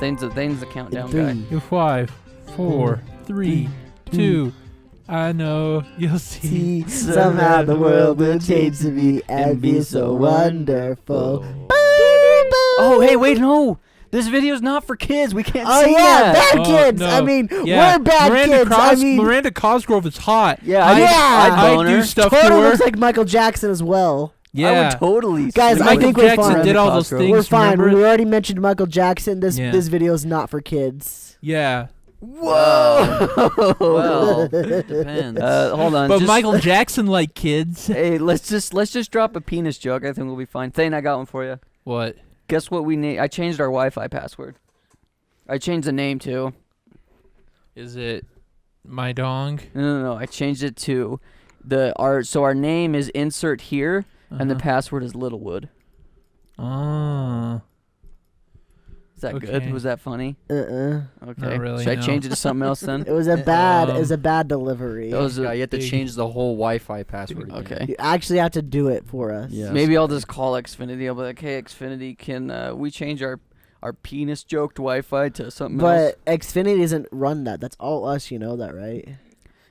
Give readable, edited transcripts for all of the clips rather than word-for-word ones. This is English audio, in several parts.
Thane's the countdown guy. 5, 4, 3, 2. I know you'll see. Somehow the world will change to me and be so wonderful. Oh, hey, wait, no. This video's not for kids. We can't see yeah, that. bad kids. No. I mean, Yeah. we're bad kids. Miranda Cosgrove is hot. Yeah, I do stuff to Totally her. looks like Michael Jackson as well. Yeah. I would totally. Guys, see I Michael think we're Jackson fine. did all those Cosgrove. things. We're fine. remember? We already mentioned Michael Jackson. This Yeah. video is not for kids. Yeah. Whoa. Well, depends. Hold on. But just- Michael Jackson like kids. Hey, let's just drop a penis joke. I think we'll be fine. Thane, I got one for you. What? Guess what we need? I changed our Wi-Fi password. I changed the name too. Is it my dong? No. I changed it to our name is insert here, and the password is Littlewood. Oh. Is that Okay. good? Was that funny? Okay. Not really, Should I no. change it to something else then? It was a bad delivery. That was Yeah, you have to big- change the whole Wi-Fi password again. Okay. You actually have to do it for us. Yeah. Maybe I'll just call Xfinity. I'll be like, hey, Xfinity, can we change our penis joked Wi-Fi to something else? But Xfinity doesn't run that. That's all us. You know that, right?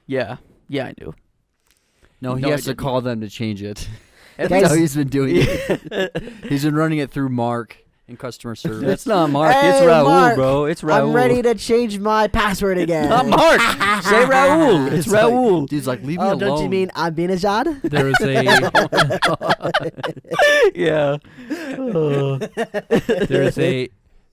Yeah, I do. No, he No, I has to didn't. call them to change it. Guys- That's how he's been doing it. He's been running it through Mark in customer service. It's not Mark. Hey, it's Raul, Mark, bro. It's Raul. I'm ready to change my password again. Not Mark. Say Raul. It's like- Raul. Dude's like, leave me Oh, alone. don't you mean Abinajad? There was a Yeah.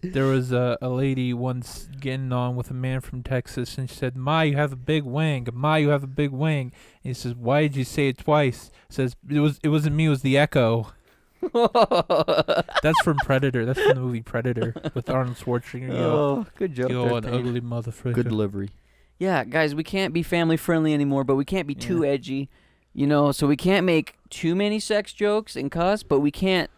there was a lady once getting on with a man from Texas, and she said, "Ma, you have a big wang. Ma, you have a big wang." And he says, "Why did you say it twice?" Says, "It wasn't me. It was the echo." That's from Predator. That's from the movie Predator with Arnold Schwarzenegger. Oh, good joke. Yo, there, an Thane. ugly motherfucker. Good delivery. Yeah, guys, we can't be family friendly anymore, but we can't be too edgy, so we can't make too many sex jokes and cuss, but we can't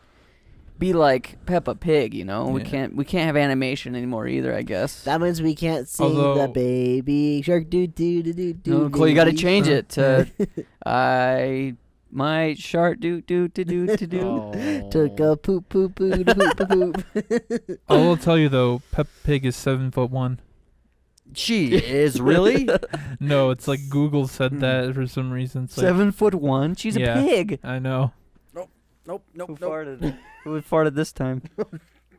be like Peppa Pig, We Yeah. can't have animation anymore either, I guess. That means we can't sing the Although- baby shark do do do do do. No, Cole, you got to baby change shark. it to I might shark do do do do do do. Oh. Took a poop poop poop poop poop poop. I will tell you though, Peppa Pig is 7'1". She is really? No, it's like Google said that for some reason. It's like, 7'1". She's Yeah. a pig. I know. Nope. Who farted? Who farted this time?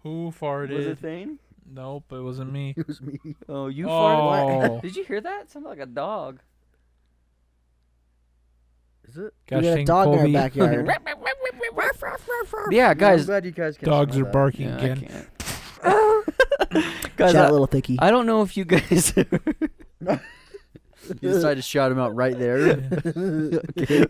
Who farted? Was it Thane? Nope, it wasn't me. It was me. Oh, you farted. Oh. Did you hear that? It sounded like a dog. Is it? We got a Gushing dog in Colby. our backyard. Yeah, guys. I'm glad you guys can Dogs smell are that. barking Yeah, I again. can't. Guys, Shout out, little thicky. I don't know if you guys. You decided to shout him out right there.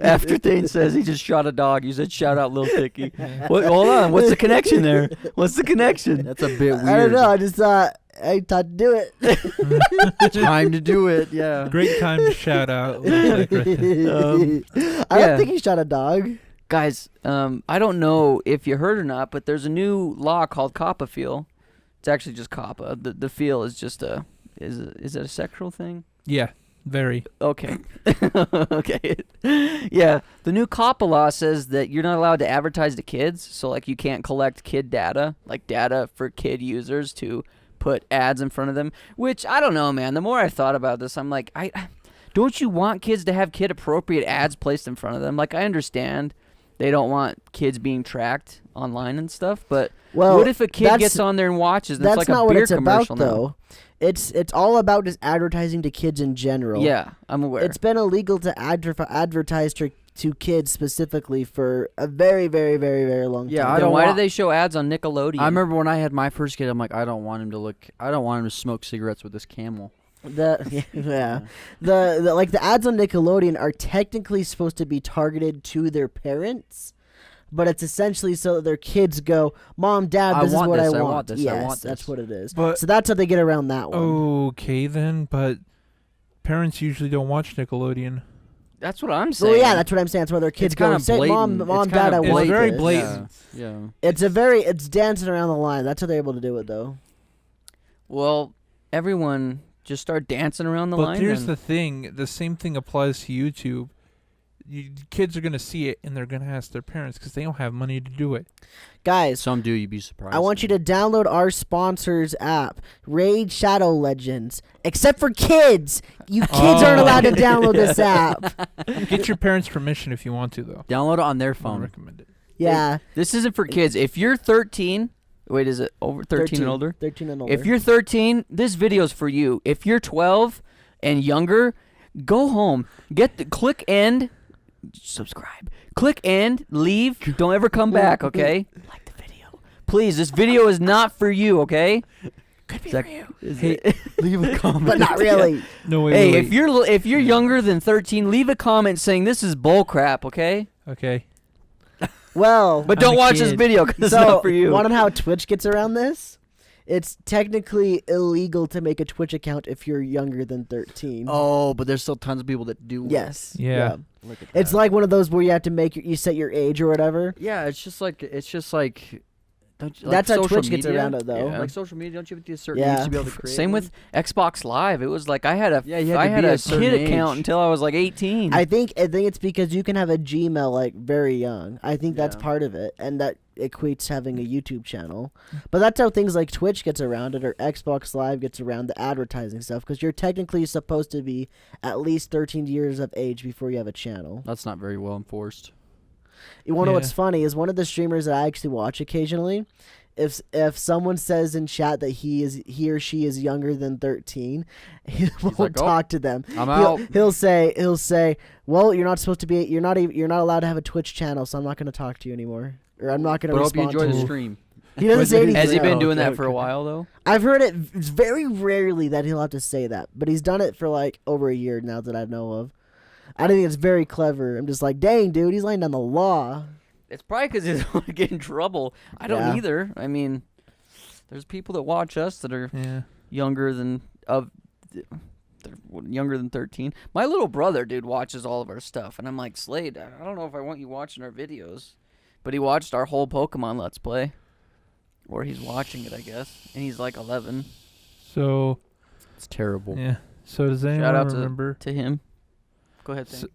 After Thane says he just shot a dog, you said shout out Lil Thicky. What? Hold on. What's the connection there? What's the connection? That's a bit weird. I don't know. I just thought I thought to do it. Time to do it. Yeah. Great time to shout out. Lil Thick right there. I yeah. don't think he shot a dog. Guys, I don't know if you heard or not, but there's a new law called COPPA feel. It's actually just COPPA. The feel is just is it a sexual thing? Yeah, very. Okay. Okay. Yeah. The new COPPA law says that you're not allowed to advertise to kids. So, like, you can't collect kid data, like data for kid users to put ads in front of them, which I don't know, man. The more I thought about this, I'm like, don't you want kids to have kid-appropriate ads placed in front of them? Like, I understand they don't want kids being tracked online and stuff, but Well, what if a kid gets on there and watches and it's That's like not a what beer it's about, commercial now? though. It's all about just advertising to kids in general. Yeah, I'm aware. It's been illegal to advertise to kids specifically for a very, very, very, very long Yeah, time. I Then don't why want- do they show ads on Nickelodeon? I remember when I had my first kid, I'm like, I don't want him to smoke cigarettes with this camel. The like the ads on Nickelodeon are technically supposed to be targeted to their parents, but it's essentially so that their kids go, "Mom, Dad, I this is want what this, I I want." want this, I Yes, want that's this. what it is. But- So that's how they get around that one. Okay then, but parents usually don't watch Nickelodeon. That's what I'm saying. Well, yeah, that's what I'm saying. That's why their kids It's go, kinda "Say, Mom, blatant. Mom, It's Dad, kinda I It's want very this." blatant. Yeah. It's dancing around the line. That's how they're able to do it, though. Well, everyone just start dancing around the But line. here's then. the thing: the same thing applies to YouTube. kids are gonna see it and they're gonna ask their parents because they don't have money to do it. Guys, Some do. You'd be surprised. I want you to download our sponsors app, Raid Shadow Legends. Except for kids. You kids aren't allowed to download this app. Get your parents' permission if you want to, though. download it on their I phone. recommend it. Yeah. This isn't for kids. If you're 13, wait, is it over 13 and older? 13 and older. If you're 13, this video's for you. If you're 12 and younger, go home. Click end, subscribe. Click end, leave. Don't ever come back, okay? Like the video. Please, this video is not for you, okay? Could be for you. Hey, leave a comment. but not really. No way. Hey, if you're younger than 13, leave a comment saying this is bull crap, okay? Okay. Well, But I'm don't a watch this kid. video because it's so not for you. want to know how Twitch gets around this? It's technically illegal to make a Twitch account if you're younger than 13. Oh, but there's still tons of people that do. Yes. Yeah. Look at It's that. like one of those where you have to you set your age or whatever. Yeah, it's just like don't you, like That's how social Twitch gets media? around it, though. Yeah. Like social media, don't you have to be a certain Yeah. age to be able to create? Same one? with Xbox Live. It was like I had a Yeah, you had I to had be a a certain kid account age. until I was like 18. I think it's because you can have a Gmail like very young. I think that's Yeah. part of it, and that equates to having a YouTube channel. But that's how things like Twitch gets around it, or Xbox Live gets around the advertising stuff, because you're technically supposed to be at least 13 years of age before you have a channel. That's not very well enforced. You want to know what's Yeah. funny is one of the streamers that I actually watch occasionally. If someone says in chat that he or she is younger than 13, he won't like, "Oh, talk to them. I'm out. He'll say, "Well, you're not supposed to be. You're not allowed to have a Twitch channel, so I'm not going to talk to you anymore, or I'm not going But to I hope you respond enjoy to the you." stream. He doesn't say anything. Has he been though. doing that okay, for a okay. while though? I've heard it. It's very rarely that he'll have to say that, but he's done it for like over a year now that I know of. I think it's very clever. I'm just like, dang, dude, he's laying down the law. It's probably because he doesn't want to get in trouble. I don't Yeah. either. I mean, there's people that watch us that are Yeah. younger than they're younger than 13. My little brother, dude, watches all of our stuff, and I'm like, Slade, I don't know if I want you watching our videos, but he watched our whole Pokemon Let's Play, or he's watching it, I guess, and he's like 11. So It's terrible. yeah. So does Shout anyone out remember? to him. Go ahead. So,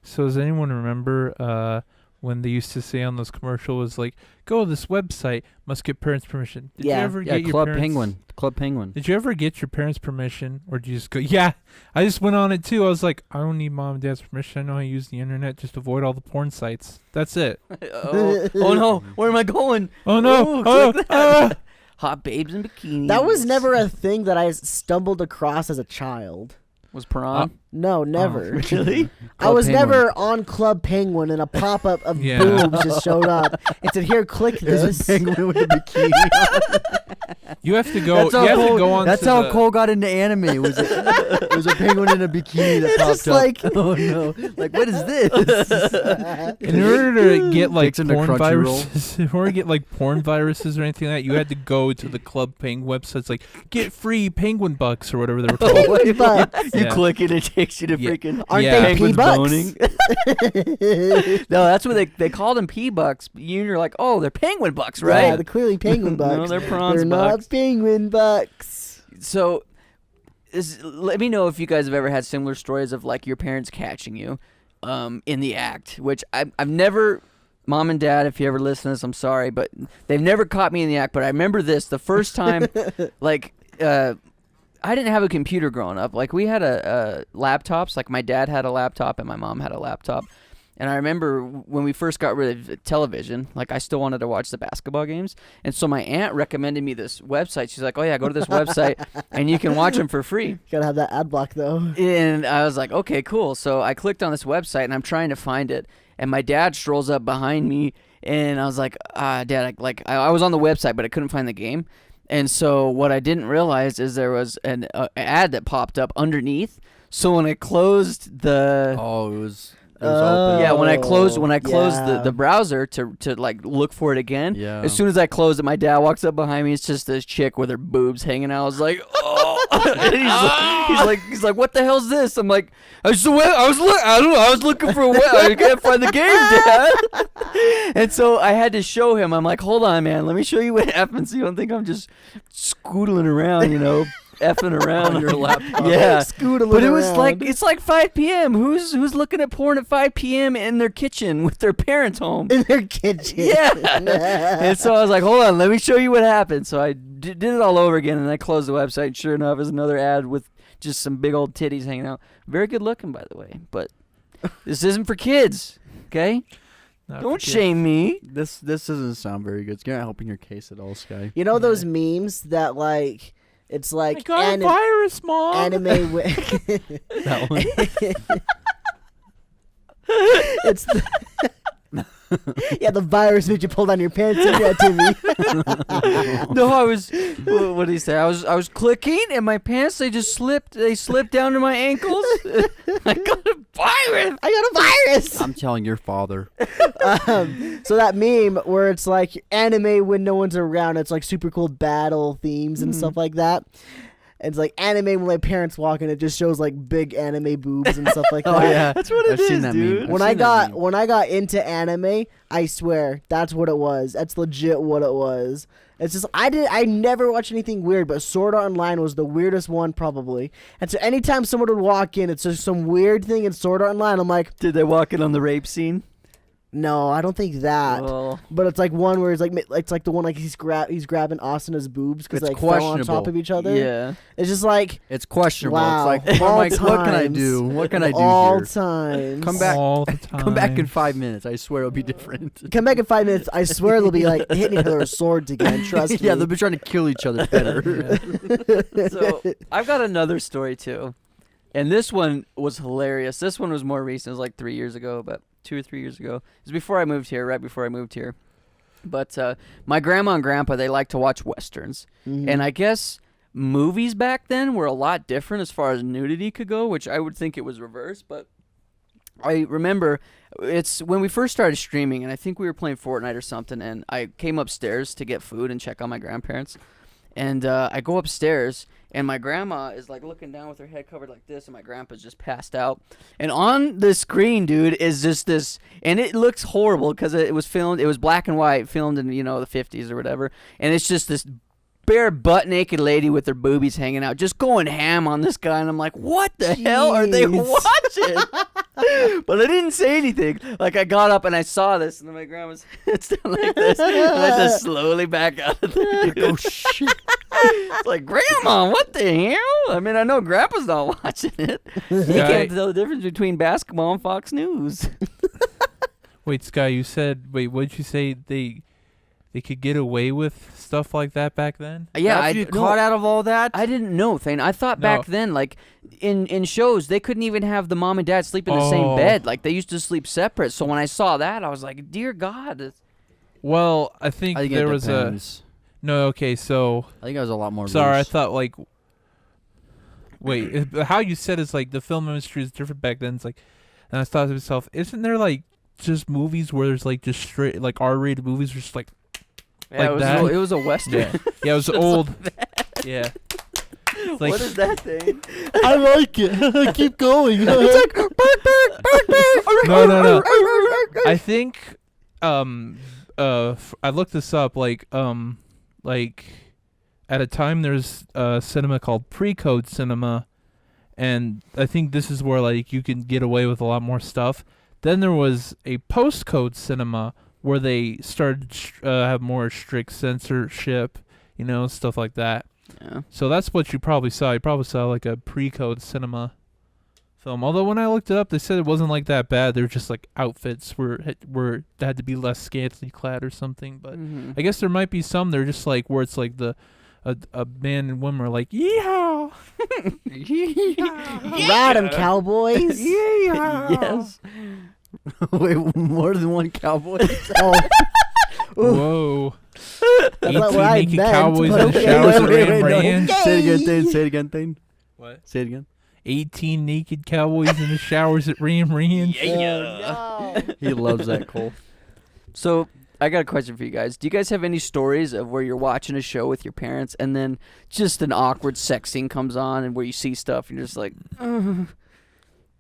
so does anyone remember when they used to say on those commercials like, "Go to this website, must get parents' permission"? Did Yeah. you ever Yeah, get your Club parents? Penguin. Club Penguin. Did you ever get your parents' permission, or did you just go, "Yeah"? I just went on it too. I was like, I don't need mom and dad's permission. I know how to use the internet. Just avoid all the porn sites. That's it. oh no, where am I going? Oh no! Ooh, Oh, click ah! Hot babes in bikinis. That was never a thing that I stumbled across as a child. Was Piran? No, never. Really? I Club was Penguin. never on Club Penguin and a pop-up of Yeah. boobs just showed up. It said, "Here, click this." Penguin with a bikini. You have to go. You have to go on. That's to how the, Cole got into anime. Was it was a penguin in a bikini that It's popped just up? like- Oh no! Like what is this? In order to get like Takes into porn Crunchyroll. viruses, in order to get like porn viruses or anything like that, you had to go to the Club Penguin websites, like get free penguin bucks or whatever they were called. Penguin bucks. You Yeah. click it, it takes you to Yeah. freaking Aren't Yeah. they penguins P-bucks? boning. No, that's what they called them P-bucks. You're like, oh, they're penguin bucks, right? Yeah, they're clearly penguin bucks. No, they're prawns They're bucks. not penguin bucks. So, let me know if you guys have ever had similar stories of like your parents catching you in the act, which I've never. Mom and Dad, if you ever listen to this, I'm sorry, but they've never caught me in the act. But I remember this the first time, like, I didn't have a computer growing up. Like, we had laptops. Like, my dad had a laptop and my mom had a laptop. And I remember when we first got rid of television, like, I still wanted to watch the basketball games. And so my aunt recommended me this website. She's like, oh, yeah, go to this website and you can watch them for free. Gotta have that ad block though. And I was like, okay, cool. So I clicked on this website and I'm trying to find it. And my dad strolls up behind me and I was like, Dad, I was on the website, but I couldn't find the game. And so what I didn't realize is there was an ad that popped up underneath. So when I closed the Oh, it was open. yeah, when I closed yeah. the browser to like look for it again. Yeah. As soon as I closed it, my dad walks up behind me. It's just this chick with her boobs hanging out. I was like, oh. And he's like, what the hell's this? I'm like, I don't know. I was looking for a web. I can't find the game, Dad. And so I had to show him. I'm like, hold on, man. Let me show you what happens. So you don't think I'm just scootling around, you know. effing around On your laptop. Yeah, Scoodling but it was around. like it's like 5 p.m. Who's looking at porn at 5 p.m. in their kitchen with their parents home? in their kitchen. Yeah. And so I was like, hold on, let me show you what happened. So I did it all over again, and I closed the website. And sure enough, it was another ad with just some big old titties hanging out. Very good looking, by the way. But this isn't for kids, okay? Not Don't for kids. shame me. This doesn't sound very good. It's not helping your case at all, Sky. You know those memes that like it's I like got a virus, Mom. anime. That one. It's yeah, the virus made you pull down your pants. Yeah, Timmy. No, I was. What did he say? I was clicking, and my pants they just slipped. They slipped down to my ankles. I got a virus. I got a virus. I'm telling your father. So that meme where it's like anime when no one's around, it's like super cool battle themes and stuff like that. It's like anime when my parents walk in, it just shows like big anime boobs and stuff like that. Oh yeah, That's what it I've seen is, that dude. meme. When I've I seen that got meme. when I got into anime, I swear that's what it was. That's legit what it was. It's just I never watched anything weird, but Sword Art Online was the weirdest one probably. And so anytime someone would walk in, it's just some weird thing in Sword Art Online. I'm like, Did they walk in on the rape scene? no, I don't think that. Well, But it's like one where it's like the one like he's grabbing Asana's boobs because It's they fell on top questionable. of each other. yeah. It's just like It's questionable. wow. It's like, All what can I times. do? What can I do all here? times. Come back. all the time. Come back in 5 minutes. I swear it'll be different. Come back in 5 minutes. I swear they'll be like hitting each other with swords again. Trust me. Yeah, they'll be trying to kill each other better. So I've got another story too, and this one was hilarious. This one was more recent. It was like 3 years ago, about 2 or 3 years ago. It was before I moved here, right before I moved here. But my grandma and grandpa, they like to watch westerns, and I guess movies back then were a lot different as far as nudity could go, which I would think it was reversed. But I remember it's when we first started streaming, and I think we were playing Fortnite or something, and I came upstairs to get food and check on my grandparents. And I go upstairs, and my grandma is like looking down with her head covered like this, and my grandpa's just passed out. And on the screen, dude, is just this, and it looks horrible because it was filmed. It was black and white, filmed in the 50s or whatever. And it's just this bare butt naked lady with her boobies hanging out, just going ham on this guy. And I'm like, what the hell are they Jeez. watching? But I didn't say anything. Like I got up and I saw this, and then my grandma's head's down like this, and I just slowly back out of there. Oh shit! It's like, Grandma, what the hell? I mean, I know Grandpa's not watching it. He Sky, can't tell the difference between basketball and Fox News. wait, Sky, you said, what did you say? They could get away with stuff like that back then? Yeah, After you caught out of all that. I didn't know, Thane. I thought back then, like, in shows, they couldn't even have the mom and dad sleep in the same Oh. bed. Like, they used to sleep separate. So when I saw that, I was like, dear God. Well, I think, I think there it was depends. no. Okay, so I think I was a lot more. sorry, I loose. thought like. Wait, how you said is like the film industry is different back then. It's like, and I thought to myself, isn't there like just movies where there's like just straight like R-rated movies, where just like Yeah, Like that? it was a Western. yeah, yeah, it was old. Yeah, it's like What is that thing? I like it. Keep going. It's like no. I think I looked this up like at a time there's a cinema called pre-code cinema, and I think this is where like you can get away with a lot more stuff. Then there was a post-code cinema where they started have more strict censorship, stuff like that. Yeah. So that's what you probably saw. You probably saw like a pre-code cinema film. Although when I looked it up, they said it wasn't like that bad. They were just like outfits were they had to be less scantily clad or something. But Mhm. I guess there might be some. They're just like where it's like a man and woman are like yeehaw, Ride 'em, cowboys. Yes. Wait, more than one cowboy? Oh, whoa. That's 18 not what I naked meant, cowboys but in the okay. showers at Wait, Ram no. Ranch. Say it again, Thane. Say it again, Thane. What? Say it again. 18 naked cowboys in the showers at Ram Ranch. no. He loves that, Cole. So I got a question for you guys. Do you guys have any stories of where you're watching a show with your parents and then just an awkward sex scene comes on and where you see stuff and you're just like,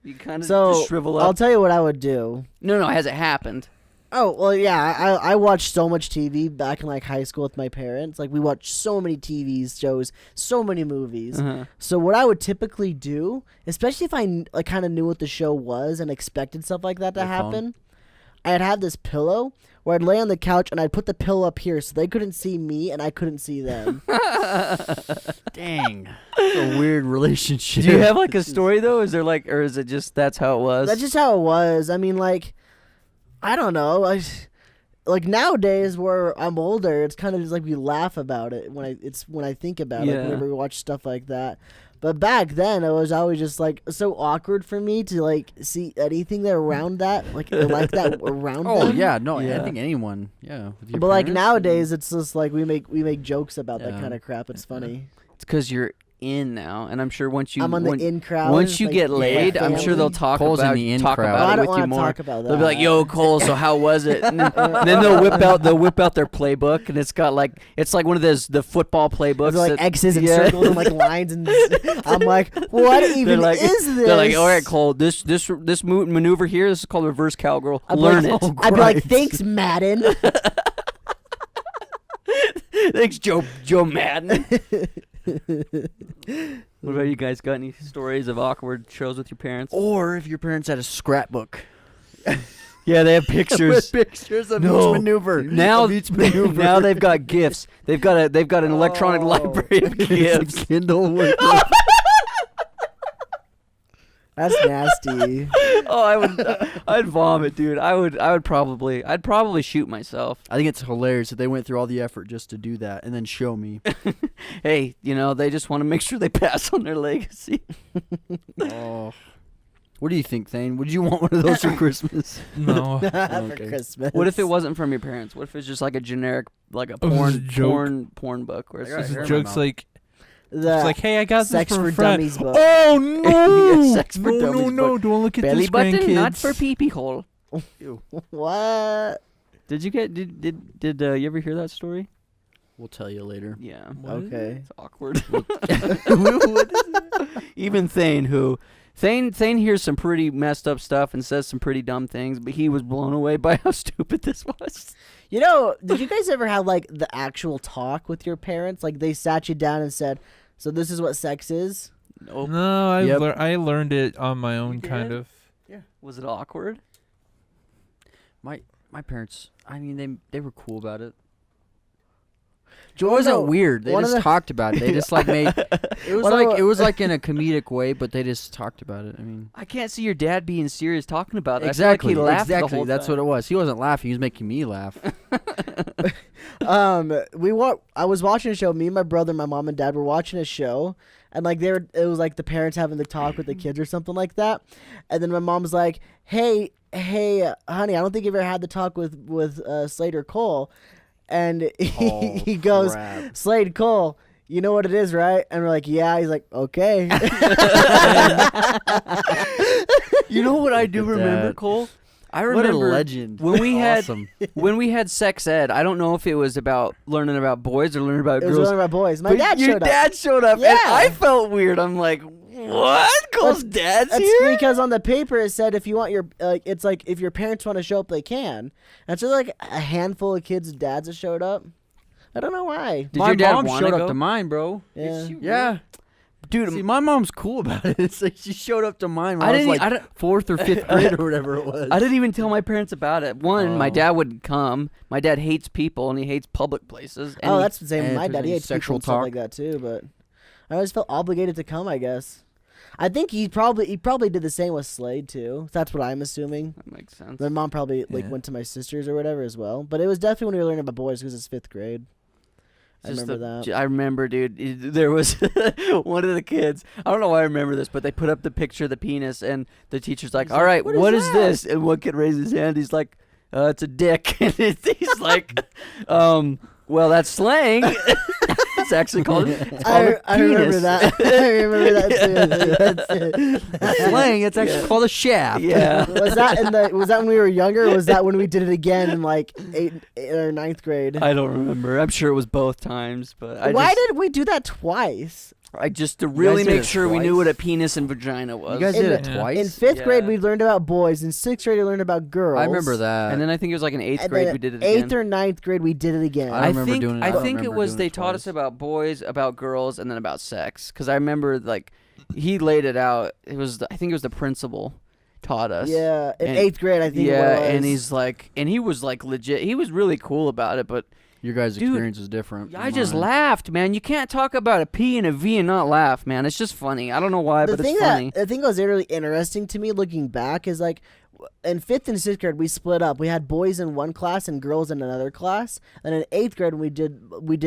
you kind of So just shrivel up? I'll tell you what I would do. No, has it happened? Oh, well, yeah, I watched so much TV back in, like, high school with my parents. Like, we watched so many TV shows, so many movies. Uh-huh. So what I would typically do, especially if I, like, kind of knew what the show was and expected stuff like that to Your phone. happen, I'd have this pillow where I'd lay on the couch and I'd put the pillow up here so they couldn't see me and I couldn't see them. Dang. It's a weird relationship. Do you have like a story though? Is there like, or is it just that's how it was? That's just how it was. I mean, like, I don't know. Like nowadays, where I'm older, it's kind of just like we laugh about it when I think about it. Yeah. Whenever we watch stuff like that. But back then, it was always just like so awkward for me to like see anything that around that, like that around. Oh them. yeah, no, Yeah. I think anyone. Yeah. With your But like parents, nowadays, it's just like we make jokes about that Yeah. kind of crap. It's funny. It's because you're in now, and I'm sure once you I'm on the in crowd. once you like, get laid, I'm sure they'll family. talk Cole's in about the in talk crowd. Oh, I about it don't with you want to more. talk about that. They'll be like, "Yo, Cole, so how was it?" And then they'll whip out their playbook, and it's like one of those the football playbooks. There's like that- X's and yeah. circles and like lines and I'm like, what even like- is this? They're like, "All right, Cole, this maneuver here, this is called reverse cowgirl. I'd be Learn like, it." I'd be like, Christ. thanks, Madden. Thanks, Joe Madden. What about you guys? Got any stories of awkward shows with your parents? Or if your parents had a scrapbook. Yeah, they have pictures. With pictures of No. each maneuver. Now, of each maneuver. now they've got gifts. They've got an electronic library of It's gifts. a Kindle with That's nasty. Oh, I'd vomit, dude. I'd probably shoot myself. I think it's hilarious that they went through all the effort just to do that and then show me. Hey, they just want to make sure they pass on their legacy. Oh. What do you think, Thane? Would you want one of those for Christmas? No. For Okay. Christmas. What if it wasn't from your parents? What if it's just like a generic, like a Oh, this is a joke. porn book? Where it's I got just it here. Jokes like, the it's like, hey, I got Sex this from for a friend. Dummies book? Oh no! Yeah, Sex for no, Dummies no, book. don't look at belly this, button, grandkids. not for pee pee hole. What? Did you get did you ever hear that story? We'll tell you later. Yeah. What is Okay. It's awkward. Even Thane hears some pretty messed up stuff and says some pretty dumb things, but he was blown away by how stupid this was. You know, did you guys ever have like the actual talk with your parents? Like they sat you down and said, "So this is what sex is." Nope. No, Yep. I learned it on my own, You kind did? of. Was it awkward? My parents, I mean, they were cool about it. Do It you wanna wasn't know- weird. They one of just the- talked about it. They just like made One of it was like in a comedic way, but they just talked about it. I mean, I can't see your dad being serious talking about it. I feel like exactly, he laughed the exactly. whole That's time. what it was. He wasn't laughing. He was making me laugh. I was watching a show. Me and my brother, my mom and dad were watching a show, and like it was like the parents having the talk with the kids or something like that. And then my mom's like, "Hey, honey, I don't think you ever had the talk with Slade or Cole." And he goes, Crap. "Slade, Cole, you know what it is, right?" And we're like, "Yeah." He's like, "Okay." You know what I do Look at remember, that. Cole? I What a remember legend. when we had Awesome. when we had sex ed. I don't know if it was about learning about boys or learning about It was girls. one of my boys. My but dad your showed up. dad showed up, and Yeah. I felt weird. I'm like, what? Cole's dad's That's here? because on the paper it said if you want your it's like if your parents want to show up, they can. And so like a handful of kids' dads that showed up. I don't know why. Did my your dad mom wanna showed go? up to mine, bro. Yeah. Yeah. Dude, See, my mom's cool about it. It's like she showed up to mine when I I, was didn't- like I don't- 4th or 5th grade or whatever it was. I didn't even tell my parents about it. One, my Oh. dad wouldn't come. My dad hates people and he hates public places. And Oh, he- that's the same with and my if dad. there's He any hates people sexual and stuff talk. like that too, but I always felt obligated to come, I guess. I think he probably did the same with Slade too. That's what I'm assuming. that makes sense. My mom probably Yeah. went to my sisters or whatever as well. But it was definitely when we were learning about boys because it's 5th grade. I Just remember that. I remember, dude. There was one of the kids. I don't know why I remember this, but they put up the picture of the penis, and the teacher's like, He's "All like, right, "What what is is that?" this?" And one kid raised his hand. He's like, "It's a dick." And he's like, "Well, that's slang." That's actually called. It's called a I remember penis. that. I remember that too. Slang. It's actually called a shaft. Yeah. Was that when we were younger? Or was that when we did it again in like 8th or 9th grade? I don't remember. I'm sure it was both times, but Why did we do that twice? to really did make it sure we knew twice? what a penis and vagina was. You guys In did it the- twice. In 5th grade, Yeah. we learned about boys. In 6th grade, we learned about girls. I remember that. and then I think it was like in 8th And grade then we did it 8th again. or 9th grade, we did it again. I don't remember think doing it. I I don't think it remember was doing they it taught us twice. about boys, about girls, and then about sex. Because I remember like he laid it out. I think it was the principal taught us. Yeah, in And- 8th grade, I think Yeah, it was. and he was like legit. He was really cool about it, but Your guys' Dude, experience is different. I from just mine. laughed, man. You can't talk about a P and a V and not laugh, man. It's just funny. I don't know why, but it's funny. The thing that was really interesting to me looking back is like in 5th and 6th grade we split up. We had boys in one class and girls in another class. And in 8th grade we did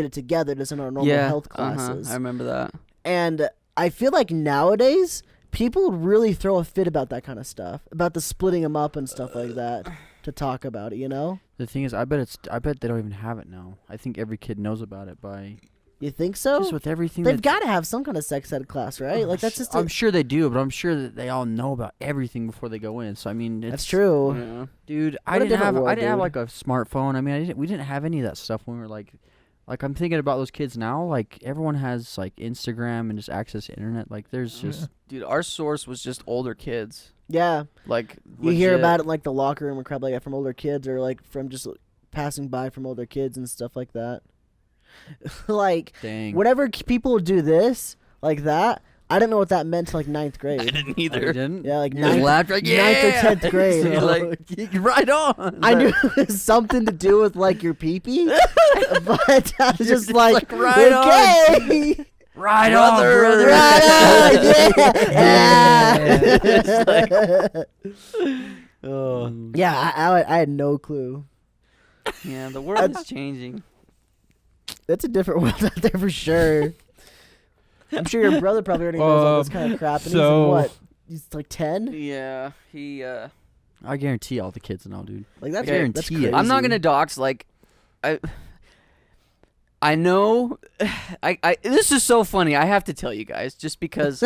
it together just in our normal health classes. I remember that. And I feel like nowadays people really throw a fit about that kind of stuff, about the splitting them up and stuff like that to talk about it, you know? The thing is, I bet they don't even have it now. I think every kid knows about it by You think so? just with everything. They've that's- got to have some kind of sex ed class, right? Like that's just I'm sure they do, but I'm sure that they all know about everything before they go in. So I mean, that's it's true. Yeah. dude. What a different world, I didn't have dude. like a smartphone. I mean, we didn't have any of that stuff when we were like I'm thinking about those kids now. Like everyone has like Instagram and just access to internet. Like there's just Dude, our source was just older kids. Yeah. Like You hear legit. about it in, like the locker room or crap like that from older kids or like from just passing by from older kids and stuff like that. Like dang. whenever people do this like that, I didn't know what that meant till like 9th grade. I didn't Oh, you either. didn't? Yeah, like You just 9th, laughed like 9th or 10th grade. You're like right on. I knew it was something to do with like your pee-pee, but I was just like, right on. okay. Right Brother. on, brother. Right on, yeah. Oh. Yeah, I had no clue. Yeah, the world is changing. It's a different world out there for sure. I'm sure your brother probably already knows all this kind of crap. And he's so- what? He's like 10? Yeah, I guarantee all the kids know, dude. Like that's, Okay. that's Guarantee crazy. it. I'm not gonna dox. Like, I know. I this is so funny. I have to tell you guys just because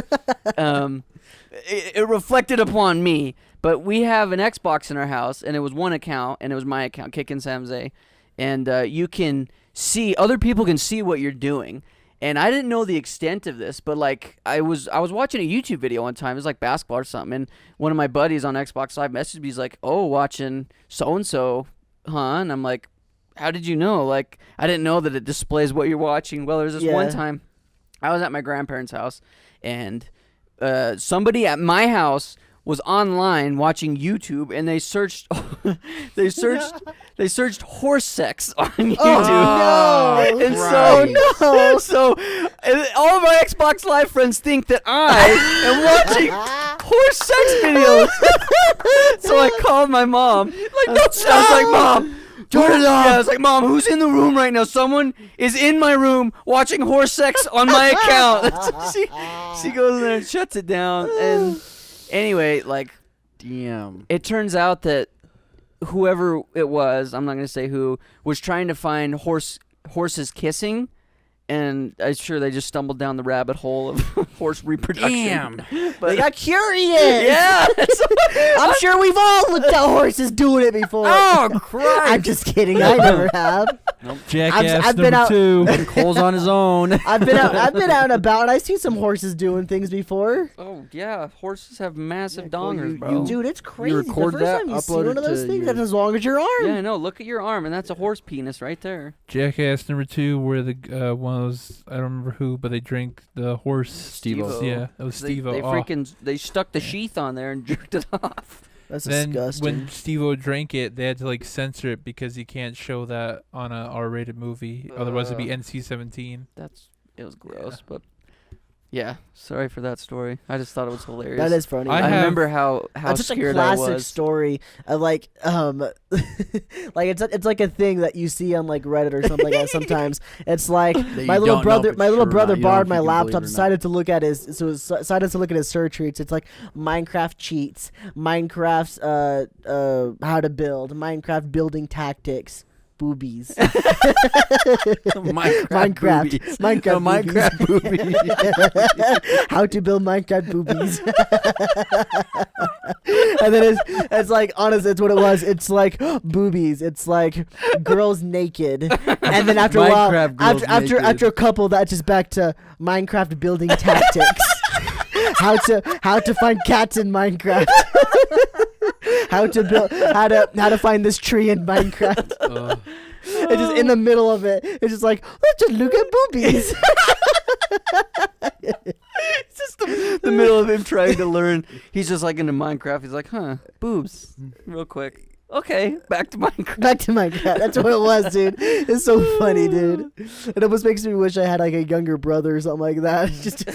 it reflected upon me. But we have an Xbox in our house, and it was one account, and it was my account, Kick and Samze, and you can see other people can see what you're doing. And I didn't know the extent of this, but like I was watching a YouTube video one time. It was like basketball or something, and one of my buddies on Xbox Live messaged me. He's like, "Oh, watching so and so, huh?" And I'm like, "How did you know?" Like I didn't know that it displays what you're watching. Well, there's this one Yeah. time I was at my grandparents' house, and somebody at my house was online watching YouTube, and they searched they searched horse sex on YouTube. Oh, no. And Christ. so and all of my Xbox Live friends think that I am watching horse sex videos. So I called my mom. I was like, "Mom, turn it off." Yeah, I was like, "Mom, who's in the room right now? Someone is in my room watching horse sex on my account." she goes in there and shuts it down. And anyway, like, Damn. it turns out that whoever it was, I'm not going to say who, was trying to find horses kissing, and I'm sure they just stumbled down the rabbit hole of horse reproduction. Damn. But They got curious. yeah. I'm sure we've all looked at horses doing it before. Oh, Christ. I'm just kidding. I never have. Jackass I've been number out- 2. Cole's on his own. I've been out and about, and I've seen some horses doing things before. Oh, yeah. Horses have massive Yeah, Cole, dongers, you- bro. Dude, it's crazy. record the first that, time you see upload one of it those to things your- that's as long as your arm. Yeah, no, look at your arm, and that's a horse penis right there. Jackass number 2, where the one of those, I don't remember who, but they drink the horse. Steve-O. Yeah, it was Steve-O. They Oh. freaking they stuck the sheath on there and jerked it off. That's Then disgusting. when Steve-O drank it, they had to like censor it because you can't show that on a R-rated movie. Otherwise, it'd be NC-17. It was gross, but yeah, sorry for that story. I just thought it was hilarious. That is funny. I I have- remember how That's such a scared I classic was. story of like like it's like a thing that you see on like Reddit or something like that sometimes. It's like That my you little don't know brother if my it's little true or brother not. You don't know borrowed if my you can believe laptop, it or not. decided to look at his search treats. It's like Minecraft cheats, Minecraft's how to build, Minecraft building tactics. boobies. Minecraft boobies. Minecraft Minecraft boobies. How to build Minecraft boobies. And then it's like, honestly, it's what it was. It's like boobies. It's like girls naked. And then after a while, after a couple, that's just back to Minecraft building tactics. How to find cats in Minecraft. how to find this tree in Minecraft. It's just in the middle of it. It's just like, let's just look at boobies. It's just the middle of him trying to learn. He's just like into Minecraft. He's like, boobs, real quick. Okay, back to Minecraft. Back to Minecraft. That's what it was, dude. It's so funny, dude. It almost makes me wish I had like a younger brother or something like that. just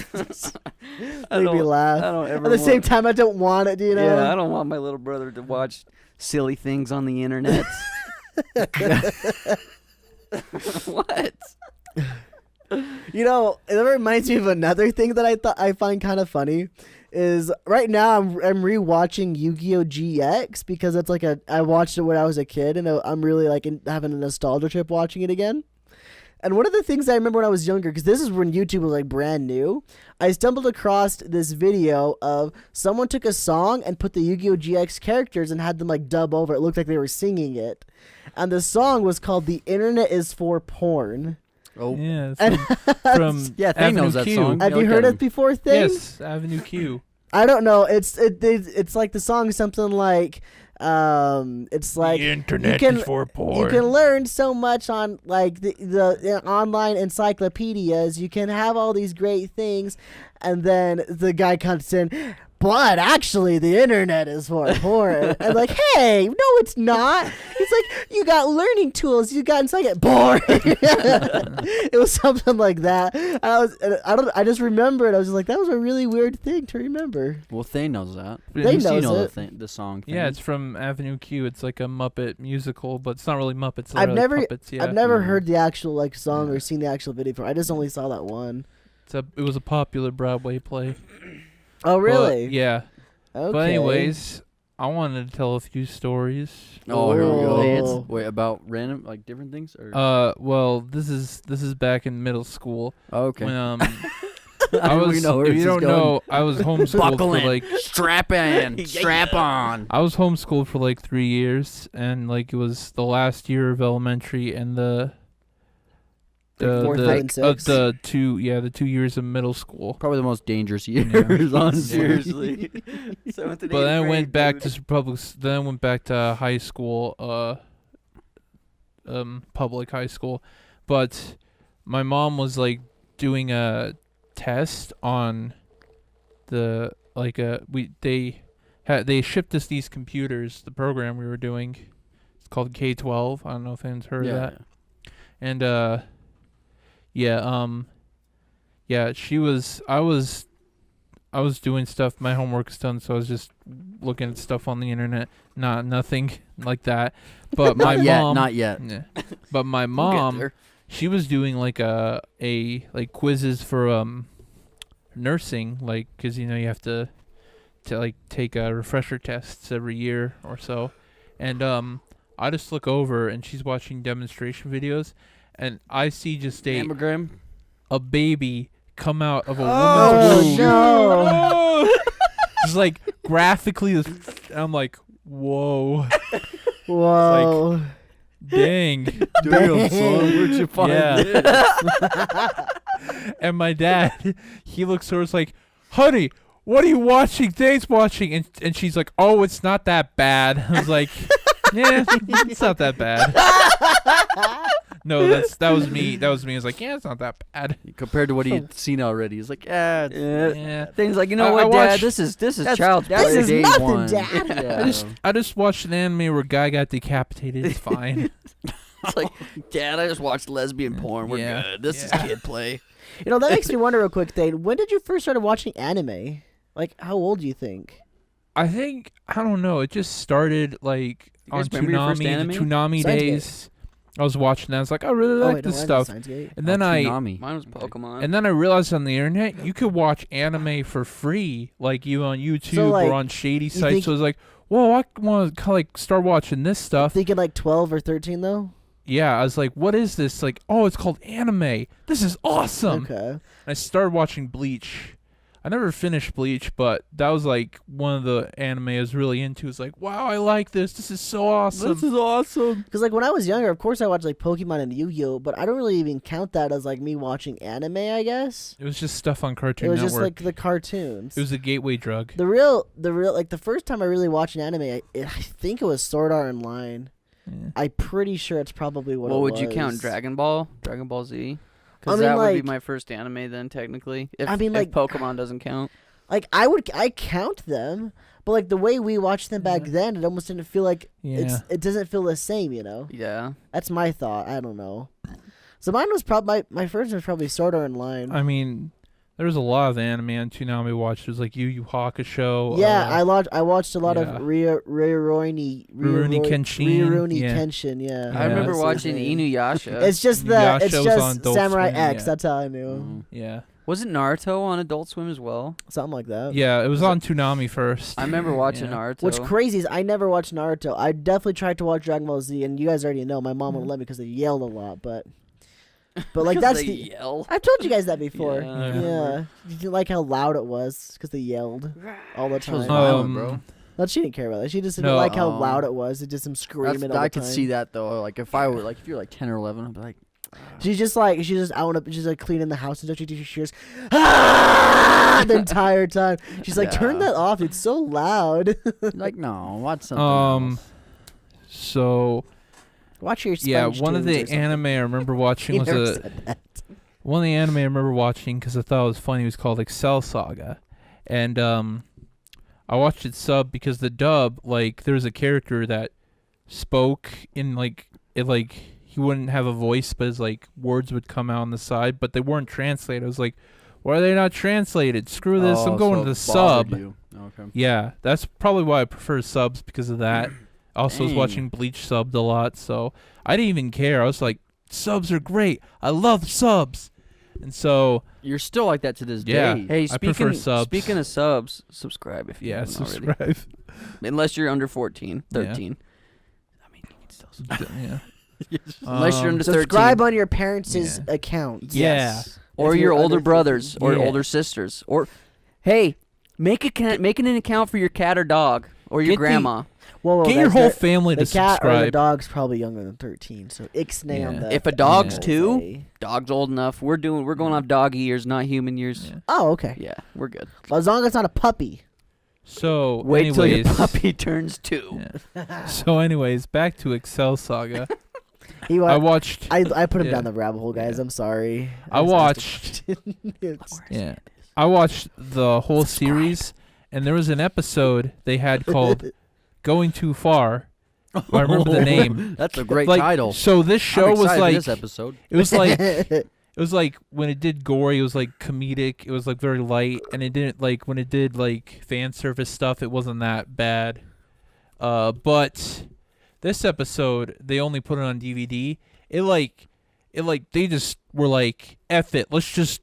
make me laugh. I don't ever At the same time, I don't want it, you know? Yeah, I don't want my little brother to watch silly things on the internet. What? You know, it reminds me of another thing that I find kind of funny. Is right now I'm rewatching Yu-Gi-Oh! GX because it's like I watched it when I was a kid and I'm really like having a nostalgia trip watching it again. And one of the things I remember when I was younger, because this is when YouTube was like brand new, I stumbled across this video of someone took a song and put the Yu-Gi-Oh! GX characters and had them like dub over. It looked like they were singing it, and the song was called "The Internet Is for Porn." Oh Yeah, And from yeah, Thane Avenue knows that Q. song. have Look you at heard him. it before, Thing? Yes, Avenue Q. I don't know. It's like the song is something like it's like the internet you can, is for porn. You can learn so much on like the online encyclopedias. You can have all these great things, and then the guy comes in. But actually, the internet is for porn. I'm like, hey, no, it's not. It's like you got learning tools. You got porn. It was something like that. I just remember it. I was just like, that was a really weird thing to remember. Well, Thane knows that. Thane You knows know it. the song. Yeah, Thane. it's from Avenue Q. It's like a Muppet musical, but it's not really Muppets. It's I've really never- puppets. Yeah, I've never Mhm. heard the actual like song Yeah. or seen the actual video for it. I just only saw that one. it was a popular Broadway play. Oh, But, really? yeah. Okay. But anyways, I wanted to tell a few stories. Oh, here we go. Oh. Wait, about random like different things or? Well, this is back in middle school. Oh, okay. When I I don't was, even know where if this you is don't going. know, I was homeschooled Buckle for in. like Strap in. Strap on. I was homeschooled for like 3 years, and like it was the last year of elementary and the Fourth, fifth, and sixth? the 2 years of middle school. Probably the most dangerous Yeah. years, honestly. Seriously. Seventh and But then I eighth went grade, back dude. to then I went back to high school, public high school. But my mom was like doing a test on the they shipped us these computers, the program we were doing. It's called K-12. I don't know if anyone's heard of that. And I was doing stuff, my homework's done, so I was just looking at stuff on the internet. Nothing like that. But my mom Not yet. yeah. But my We'll get mom, there. she was doing like a quizzes for nursing, like, cuz you have to like take refresher tests every year or so. And I just look over and she's watching demonstration videos, and I see just Mammogram. a baby come out of a Oh, woman's womb. no. It's like graphically, I'm like, whoa, Whoa. dang. Damn, son, where'd you find Yeah. And my dad, he looks over, it's like, honey, what are you watching? Dane's watching. And she's like, oh, it's not that bad. I was like, yeah, it's not that bad. No, that was me. That was me. I was like, yeah, it's not that bad. Compared to what he had seen already, he's like, Yeah. Yeah. Things like, you I know what, Dad? watched- This is That's- child's this play. is day nothing, one. Dad. Yeah. I just watched an anime where a guy got decapitated. It's fine. It's like, Dad, I just watched lesbian porn. We're Yeah. good. This is Yeah. kid play. You know, that makes me wonder real quick, Thane. When did you first start watching anime? Like, how old do you think? I think, I don't know. It just started like You guys on remember your first Toonami, the anime? Toonami Steins Gate. days. I was watching that. I was like, I really like wait, this no, I know stuff. Steins Gate. And then Tsunami. Mine was Pokemon. And then I realized on the internet you could watch anime for free, like you on YouTube like, or on shady sites. think- So I was like, whoa, I want to like start watching this stuff. Thinking like 12 or 13, though? yeah, I was like, what is this? Like, oh, it's called anime. This is awesome. Okay. And I started watching Bleach. I never finished Bleach, but that was like one of the anime I was really into. It's like, wow, I like this. This is so awesome. This is awesome. Because like when I was younger, of course I watched like Pokemon and Yu-Gi-Oh, but I don't really even count that as like me watching anime. I guess It was just stuff on Cartoon it was Network. just like the cartoons. It was a gateway drug. the real like the first time I really watched an anime. I think it was Sword Art Online. Yeah. I'm pretty sure it's probably what. Well, it would you was. count Dragon Ball Z? Because I mean, that would be like- my first anime then, technically. If, I mean, if like- Pokemon doesn't count. Like I count them, but like the way we watched them back then, it almost didn't feel like Yeah. it doesn't feel the same. Yeah. That's my thought. I don't know. So mine was probably my first one was probably Sword Art Online. I mean, there was a lot of anime on Toonami we watched. It was like Yu Yu Hakusho. Yeah, I watched a lot yeah. of Rurouni Kenshin, yeah. Kenshin. Yeah, I remember that's his watching name. Inuyasha. It's just Inuyasha it's was just on Adult Samurai Swim, X. yeah. That's how I knew. Mm. Yeah. Wasn't Naruto on Adult Swim as well? Something like that. Yeah, it was on Toonami first. I remember watching Yeah. Naruto. What's crazy is I never watched Naruto. I definitely tried to watch Dragon Ball Z, and you guys already know my mom wouldn't let me because they yelled a lot. But like 'Cause that's they the. yell. I've told you guys that before. Yeah, I Yeah. remember. Did you like how loud it was? Because they yelled all the She was time. violent, bro. But she didn't care about that. She just didn't No, like how um, loud it was. It just him screaming all I the could time. see that though. Like if I were like if you're like 10 or 11, I'd be like, She's just out up. She's like cleaning the house and stuff. She hears ah! the entire time. She's like, turn Yeah. that off. It's so loud. like no, watch something else. So Watch your. yeah, Sponge one of Tunes or the something. anime I remember watching He was never a said that. one of the anime I remember watching because I thought it was funny. Was called Excel Saga, and I watched it sub because the dub, like, there was a character that spoke in like it, like he wouldn't have a voice, but his like words would come out on the side, but they weren't translated. I was like, why are they not translated? Screw this! I'm going to the sub. Okay. Yeah, that's probably why I prefer subs because of that. Also, was Dang. watching Bleach subbed a lot, so I didn't even care. I was like, subs are great. I love subs, and so You're still like that to this Yeah. day. Hey, I prefer subs. speaking of subs, subscribe if you yeah, haven't already. subscribe. Unless you're under 14, 13. I mean, you can still subscribe. Yeah. Unless you're under 13. Subscribe on your parents' Yeah. accounts. Yes. Or If your you're older under brothers 13. or Yeah. older sisters. Or, hey, make an account for your cat or dog or your Get the- grandma. Whoa, Get your whole family the to cat or the subscribe. dog's probably younger than 13, so ixnay on Yeah. that. If a dog's Yeah. 2, dog's old enough. We're going off doggy years, not human years. Yeah. Oh, okay. Yeah, we're good. Well, as long as it's not a puppy. So, Wait till your anyways, puppy turns 2. yeah. So, anyways, back to Excel Saga. He I wa- watched. I put him yeah. down the rabbit hole, guys. Yeah. I'm sorry. I was watched. It's- Yeah, I watched the whole series, and there was an episode they had called "Going Too Far." I remember the name. That's a great Like, title. so this show I'm was excited for like this episode. it was like it was like when it did gory, it was like comedic. It was like very light, and it didn't like when it did like fan service stuff. It wasn't that bad. But this episode they only put it on DVD. It they just were like, F it, let's just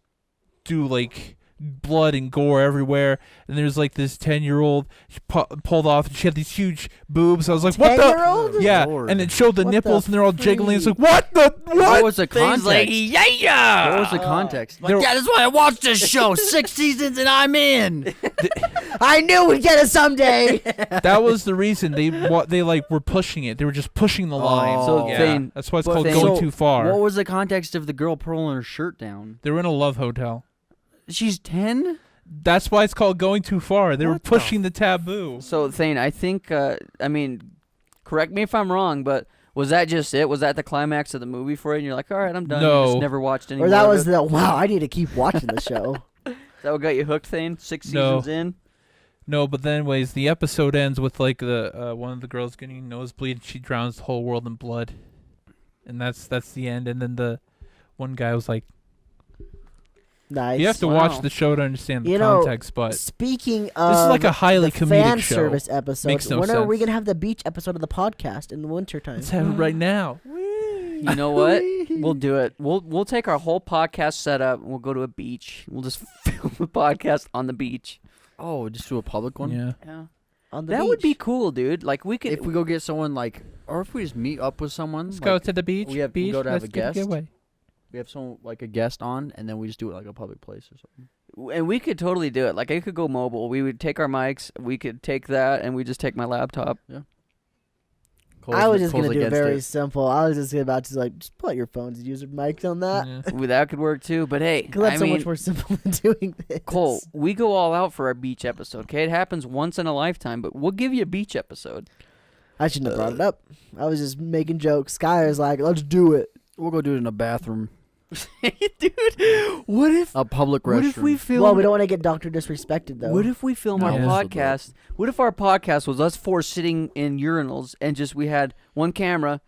do like blood and gore everywhere. And there's like this 10-year-old pulled off, and she had these huge boobs. I was like, what the? 10-year-old? Yeah, Lord. and it showed the What nipples, the and they're all jiggling. It's freak? like, what the What what? was the Things context? like, yeah! What was the context? There- Yeah, that's why I watched this show. 6 seasons and I'm in. I knew we'd get it someday. That was the reason they like were pushing it. They were just pushing the line. Oh. So yeah, Thane- that's why it's but called Thane- going So, too far. What was the context of the girl pulling her shirt down? They were in a love hotel. She's 10? That's why it's called going too far. They were What the pushing the taboo. So, Thane, I think, I mean, correct me if I'm wrong, but was that just it? Was that the climax of the movie for you? And you're like, all right, I'm done. You No. just never watched any Or more that of was it? the wow. I need to keep watching the show. Is that what got you hooked, Thane? 6 No. seasons in? No, but then anyways, the episode ends with like the one of the girls getting a nosebleed. And she drowns the whole world in blood, and that's the end. And then the one guy was like, Nice. you have to Wow. watch the show to understand the You know, context. But Speaking of this is like a highly the comedic fan show. service episode, Makes no when are we sense. gonna have the beach episode of the podcast in the wintertime? Let's have it right now. You know what? We'll do it. We'll take our whole podcast setup and we'll go to a beach. We'll just film the podcast on the beach. Oh, just do a public one? Yeah. Yeah. on the That beach. would be cool, dude. Like we could. If we go get someone like, or if we just meet up with someone, Let's like, go to the beach. we have- we beach. go to have let's a get guest. getaway. we have someone like a guest on, and then we just do it like a public place or something. And we could totally do it. Like I could go mobile. We would take our mics. We could take that, and we just take my laptop. I was just Cole's gonna do it against very simple. I was just about to like just pull out your phones and use your mics on that. Yeah. Well, that could work too. But hey, Because that's I so mean, much more simple than doing this. Cole, we go all out for our beach episode. Okay, it happens once in a lifetime, but we'll give you a beach episode. I shouldn't have brought it up. I was just making jokes. Skylar's like, let's do it. We'll go do it in a bathroom, Dude, what if a public restroom. what if we film? Well, we don't want to get Dr. Disrespected, though. What if we film our Yeah. podcast? What if our podcast was us four sitting in urinals and just we had one camera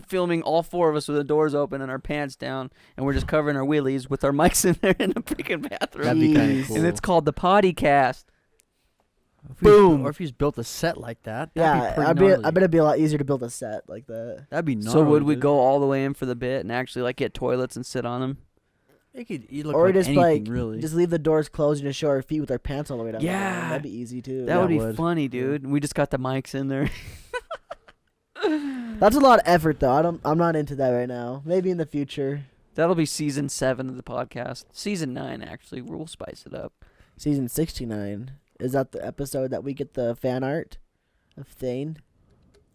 filming all four of us with the doors open and our pants down, and we're just covering our willies with our mics in there in a freaking bathroom? That'd be kind Jeez. of cool. And it's called the Potty Cast. Boom. Or if he's built a set like that. That'd Yeah, be pretty I gnarly. bet it'd be a lot easier to build a set like that. That'd be gnarly. So would we dude. go all the way in for the bit and actually like get toilets and sit on them? It could you look Or like just anything, like really. just leave the doors closed and just show our feet with our pants all the way down. Yeah. That'd be easy too. That would be would. funny, dude. We just got the mics in there. That's a lot of effort though. I'm not into that right now. Maybe in the future. That'll be season 7 of the podcast. Season 9, actually. We'll spice it up. Season 69. Is that the episode that we get the fan art of Thane?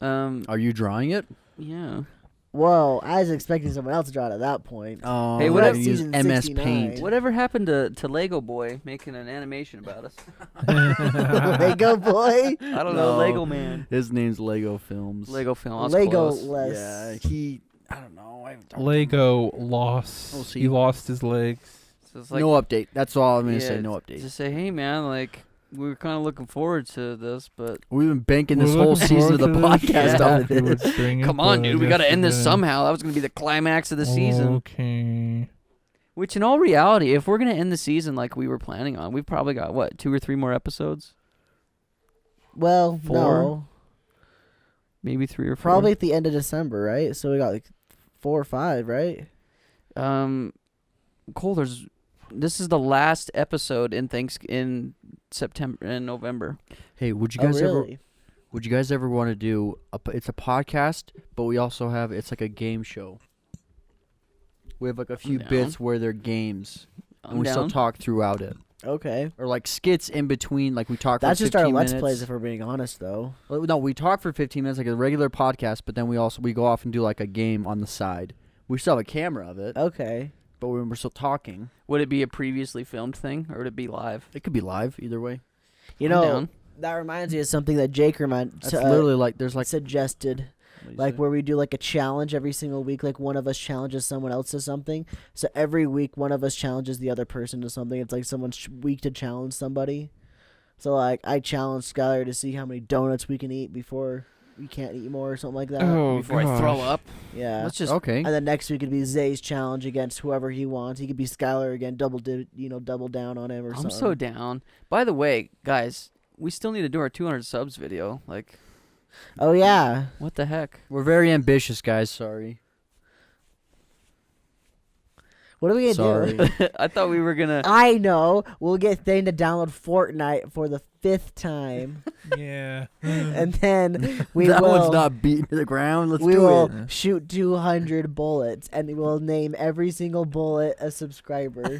Are you drawing it? Yeah. Whoa, I was expecting someone else to draw it at that point. Oh, Hey, We're what at if- use season MS 69. Paint? Whatever happened to Lego Boy making an animation about us? Lego boy. I don't know. No. Lego Man. His name's Lego Films. Lego film. I was Lego close. less. Yeah, he. I don't know. I haven't talked to him. Lego lost. We'll see. He lost his legs. So it's like, No update. That's all I'm gonna yeah, say. No update. Just say, hey, man, like, we were kind of looking forward to this, but We've been banking We're this whole looking season of the forward to podcast this. off of Afterwards, this. bring it come on, dude. We got to end this yesterday. somehow. That was going to be the climax of the season. Okay. Which, in all reality, if we're going to end the season like we were planning on, we've probably got, what, 2 or 3 more episodes? Well, 4? no. Maybe 3 or 4. Probably at the end of December, right? So we got like 4 or 5, right? Cole, this is the last episode in September and November. Hey, would you Oh, guys ever? really? Would you guys ever want to do? It's a podcast, but we also have. It's like a game show. We have like a few down. bits where they're games, and I'm we still down. talk throughout it, Okay. or like skits in between. Like we talk. That's for just our 15 Let's minutes. Plays, if we're being honest, though. Well, no, we talk for 15 minutes like a regular podcast, but then we go off and do like a game on the side. We still have a camera of it, Okay. but when we're still talking, Would it be a previously filmed thing, or would it be live? it could be live either way. You I'm know, down. that reminds me of something that Jake That's literally like there's like suggested. what do you Like say? where we do like a challenge every single week. Like one of us challenges someone else to something. So every week one of us challenges the other person to something. It's like someone's week to challenge somebody. So like I challenged Skylar to see how many donuts we can eat before we can't eat more or something like that. Oh, Before I throw gosh. up. Yeah. Let's just okay. And then next week it'd be Zay's challenge against whoever he wants. He could be Skylar again, double down on him or I'm something. so down. By the way, guys, we still need to do our 200 subs video. Like, Oh yeah. what the heck? We're very ambitious, guys. Sorry. What are we gonna Sorry. do? I thought we were gonna. I know. We'll get Thane to download Fortnite for the 5th time. Yeah. And then we that will one's not beaten to the ground. Let's we do will it. shoot 200 bullets and we'll name every single bullet a subscriber.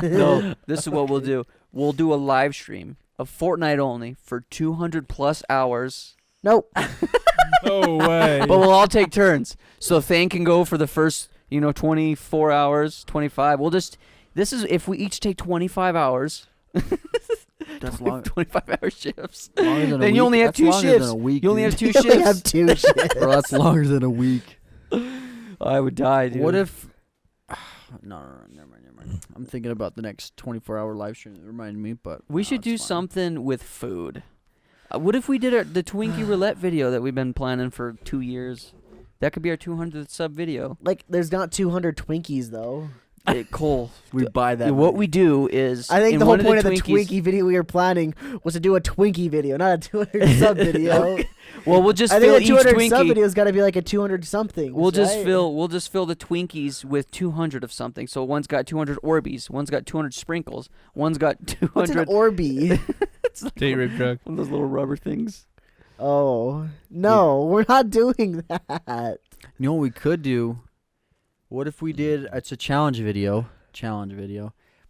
No, this is what we'll do. We'll do a live stream of Fortnite only for 200 plus hours, Nope. No way. but we'll all take turns. So Thane can go for the first, 24 hours, 25. We'll just. This is if we each take 25 hours. That's long. 25-hour shifts. Longer than a Then you week. only have That's 2 longer shifts. Than a week, You only dude. have 2 You only have shifts. 2 shifts. Bro, that's longer than a week. I would die, dude. What if? No, never mind. I'm thinking about the next 24-hour live stream. It reminded me, but We no, should it's do fine. something with food. What if we did the Twinkie roulette video that we've been planning for 2 years? That could be our 200th sub video. Like, there's not 200 Twinkies, though. Cole, We buy that. what many. we do is I think in the whole one point of the Twinkies- Twinkie video we were planning was to do a Twinkie video, not a 200 sub video. Well, we'll just I fill think each the 200 sub Twinkie. video's got to be like a 200 something. We'll just fill the Twinkies with 200 of something. So one's got 200 Orbeez, one's got 200 sprinkles, one's got What's an 200. Orby? It's like Date rape drug. one of those little rubber things. Oh no, we're not doing that. You know what we could do? What if we did? It's a challenge video,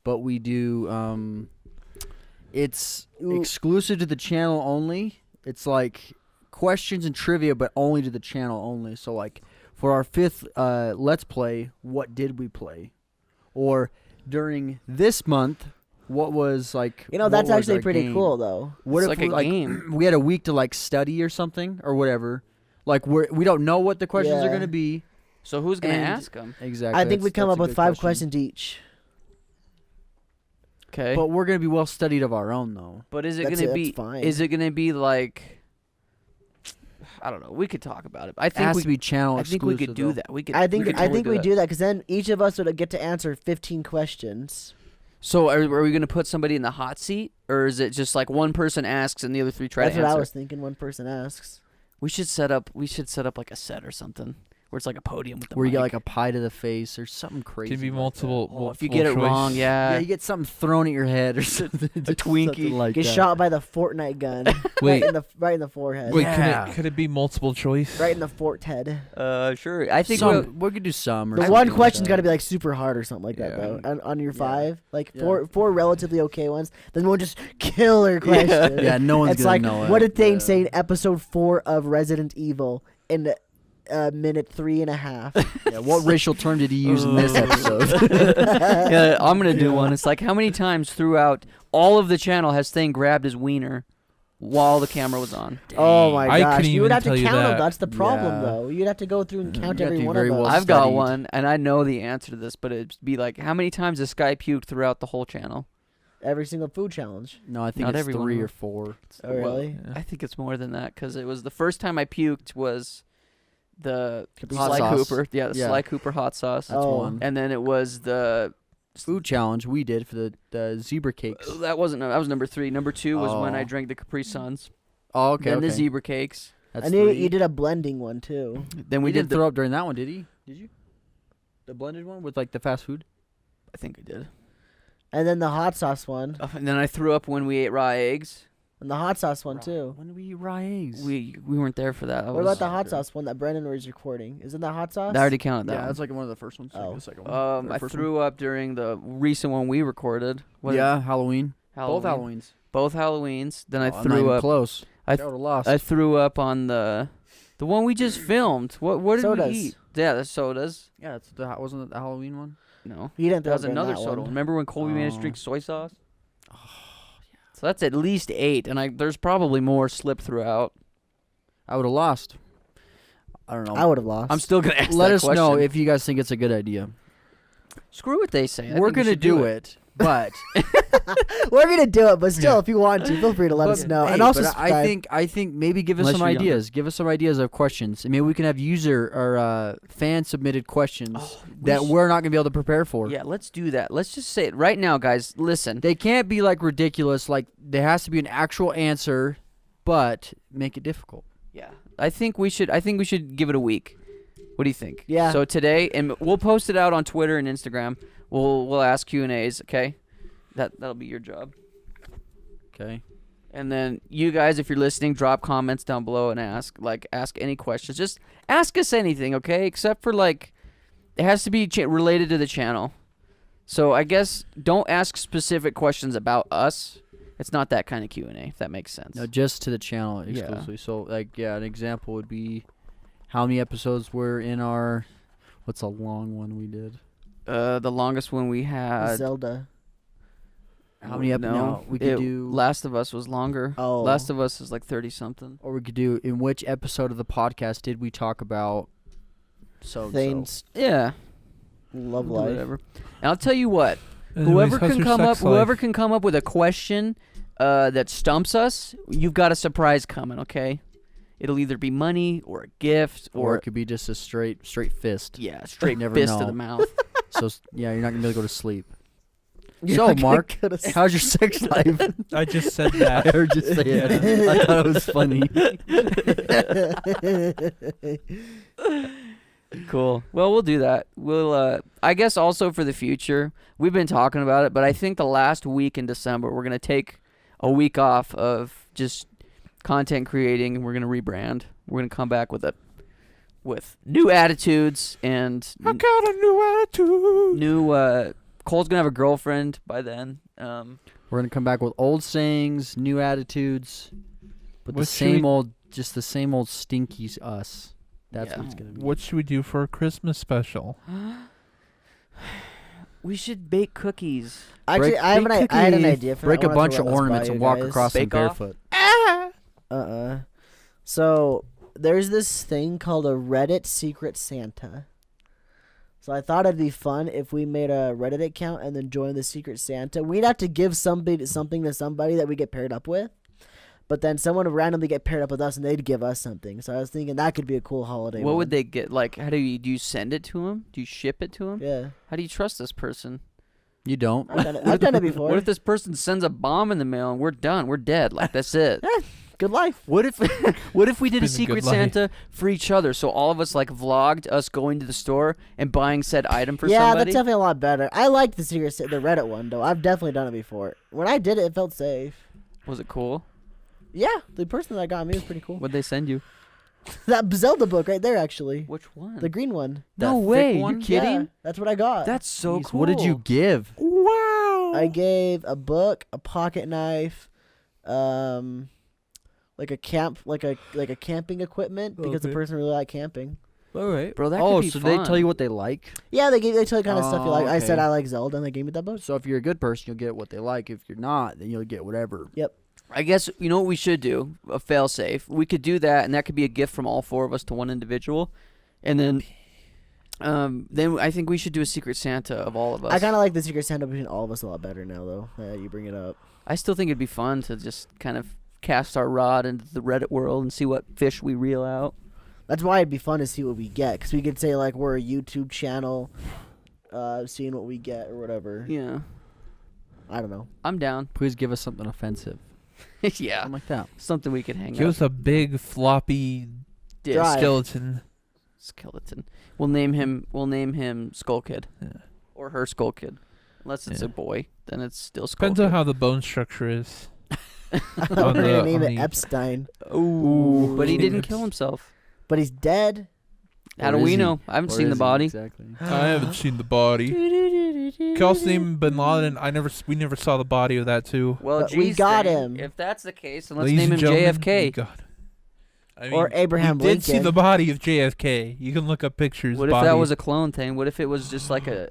but we do. It's Ooh. exclusive to the channel only. It's like questions and trivia, but only to the channel only. So like for our 5th Let's Play, what did we play? Or during this month, what was like? You know, what that's was actually our pretty game? cool though. What It's if like a we, game. we had a week to like study or something or whatever? Like we don't know what the questions are Yeah. gonna be. So who's gonna And- ask them? Exactly. I think we come that's up a with good 5 question. questions each. Okay. But we're gonna be well studied of our own though. But is it That's gonna it, be? that's fine. Is it gonna be like? I don't know. We could talk about it. I It think has we. to be channel I think we exclusive, could do though. that. We could. I think we could I totally think do we that. do that because then each of us would get to answer 15 questions. So are we gonna put somebody in the hot seat, or is it just like one person asks and the other 3 try That's to what answer? I was thinking. One person asks. We should set up like a set or something where it's like a podium with the Where you get mic. like a pie to the face or something crazy. Could be like multiple. Oh, if you multiple get it choice. wrong, that. yeah. Yeah, you get something thrown at your head or something. A Twinkie. like Get that. shot by the Fortnite gun. Wait. right in the forehead. Wait, Yeah. could it be multiple choice? Right in the fort head. Sure. I think We could do some. Or The something one like question's that. got to be like super hard or something like that Yeah. though. On your Yeah. 5, like Yeah. four relatively okay ones, then one just killer question. Yeah, no one's It's gonna like know it. what did they Yeah. say in episode 4 of Resident Evil in minute 3.5? Yeah, what racial term did he use in this episode? yeah, I'm gonna do one. It's like how many times throughout all of the channel has Thing grabbed his wiener while the camera was on? Oh my I gosh, couldn't you would even have to tell you count them. that. That's the problem Yeah. though. You'd have to go through and Mhm. count You have to every be one very of well those. I've got studied. one, and I know the answer to this, but it'd be like how many times this guy puked throughout the whole channel? Every single food challenge. No, I think Not it's every one 3 of or them. 4. Oh really? Yeah. I think it's more than that because it was the first time I puked was the Hot Sly sauce. Cooper. Yeah, the Yeah. Sly Cooper hot sauce. That's Oh. one. And then it was the Food challenge we did for the zebra cakes. that was number 3. Number 2 was when I Oh. drank the Capri Suns. Oh, okay. Then the okay. zebra cakes. That's I knew 3. you did a blending one too. Then We we did didn't throw up during that one, did he? Did you? The blended one with like the fast food? I think I did. And then the hot sauce one. And then I threw up when we ate raw eggs. And the hot sauce one too. When did we eat raw eggs? We weren't there for that. What about the hot sauce one that Brendan was recording? Isn't that hot sauce? That already counted. That Yeah, one. that's like one of the first ones. Oh. Like the second one. I threw up during the recent one we recorded. Yeah, Halloween. Halloween. Both Halloweens. Both Halloweens. Then I Oh, I'm not threw even up. close. I I th- would have lost. I threw up on the one we just filmed. What did Sodas. we eat? Yeah, the sodas. yeah, wasn't it the Halloween one? No, You didn't that throw was up in another that soda. one. Remember when Colby made us Oh. drink soy sauce? So that's at least 8, and there's probably more slipped throughout. I would have lost. I don't know. I would have lost. I'm still gonna ask Let that us know question. if you guys think it's a good idea. Screw what they say. I We're think we gonna should do it, but We're gonna do it, but still, if you want to, feel free to let us know. Hey, And also, but I think maybe give us Unless some you're younger. ideas. Give us some ideas of questions. Maybe we can have user or fan submitted questions that we're not gonna be able to prepare for. Yeah, let's do that. Let's just say it right now, guys. Listen. They can't be like ridiculous. Like there has to be an actual answer, but make it difficult. Yeah, I think we should give it a week. What do you think? Yeah. So today, and we'll post it out on Twitter and Instagram. We'll ask Q&As. Okay. That'll be your job. Okay. And then you guys, if you're listening, drop comments down below and ask any questions. Just ask us anything, okay? Except for it has to be related to the channel. So I guess don't ask specific questions about us. It's not that kind of Q&A, if that makes sense. No, just to the channel Yeah. exclusively. So an example would be how many episodes were in our. What's a long one we did? The longest one we had. Zelda. How many No, we could do. Last of Us was longer. Oh. Last of Us is like 30 something. Or we could do in which episode of the podcast did we talk about so Things. Yeah. Love We'll do life. whatever. And I'll tell you what. Anyways, Whoever how's can your come up, sex life? whoever can come up with a question that stumps us, you've got a surprise coming. Okay, it'll either be money or a gift or or it could be just a straight fist. yeah, straight Never fist to know. the mouth. So you're not gonna be able to go to sleep. You're So not gonna Mark, go to sleep. how's your sex life? I just said I that. heard you say it. I thought it was funny. Cool. Well, we'll do that. We'll. I guess also for the future, we've been talking about it, but I think the last week in December we're gonna take a week off of just content creating, and we're gonna rebrand. We're gonna come back with new attitudes and I got a new attitude. new. Cole's gonna have a girlfriend by then. We're gonna come back with old sayings, new attitudes, but What the should same we- old, just the same old stinky us. That's Yeah. what it's gonna be. What should we do for a Christmas special? We should bake cookies. Actually, Break- I had an cookie, idea for break that. a I wanna bunch throw of this by ornaments you and walk guys. across them Bake off? barefoot. So there's this thing called a Reddit Secret Santa. So I thought it'd be fun if we made a Reddit account and then joined the Secret Santa. We'd have to give something to somebody that we get paired up with. But then someone would randomly get paired up with us and they'd give us something. So I was thinking that could be a cool holiday. What one. would they get? Like, how do you send it to them? Do you ship it to them? Yeah. How do you trust this person? You don't. I've done it before. What if this person sends a bomb in the mail and we're done? We're dead. Like, that's it. Good life. What if we did Been a a Secret good life. Santa for each other? So all of us like vlogged us going to the store and buying said item for Yeah, somebody. that's definitely a lot better. I like the the Reddit one though. I've definitely done it before. When I did it, it felt safe. Was it cool? Yeah, the person that got me was pretty cool. What'd they send you? That Zelda book right there, actually. Which one? The green one. No That thick way. You one? kidding? Yeah, that's what I got. That's so Jeez, cool. What did you give? Wow. I gave a book, a pocket knife, like a camping equipment because the Okay. person really liked camping. All right, Bro, that oh, could be so they fun. tell you what they like. Yeah, they tell you kind of stuff you Oh, like. I said okay. I like Zelda, and they gave me that book. So if you're a good person, you'll get what they like. If you're not, then you'll get whatever. I guess you know what we should do? A fail safe. We could do that, and that could be a gift from all four of us to one individual, and then I think we should do a Secret Santa of all of us. I kind of like the Secret Santa between all of us a lot better now, though. You bring it up. I still think it'd be fun to just kind of cast our rod into the Reddit world and see what fish we reel out. That's why it'd be fun to see what we get, because we could say like we're a YouTube channel, seeing what we get or whatever. Yeah, I don't know. I'm down. Please give us something offensive. Yeah, Something like that. something we could hang Give up. us a big floppy Disc. Drive. skeleton. Skeleton. We'll name him Skull Kid. Yeah. Or her Skull Kid. Unless it's Yeah. a boy, then it's still Skull Depends Kid. on how the bone structure is. We're On gonna the- name on it the- Epstein, Ooh, but he Ooh. didn't kill himself. but he's dead. How Or do is we he? know? I haven't Or seen the is he? body. Exactly. I haven't seen the body. Can also name Bin Laden. We never saw the body of that too. Well, But we geez, got thing. him. If that's the case, then let's Ladies name and him gentlemen, JFK. we got- I mean, Or Abraham we did see Lincoln. the body of JFK. You can look up pictures. What if body. that was a clone thing? What if it was just like a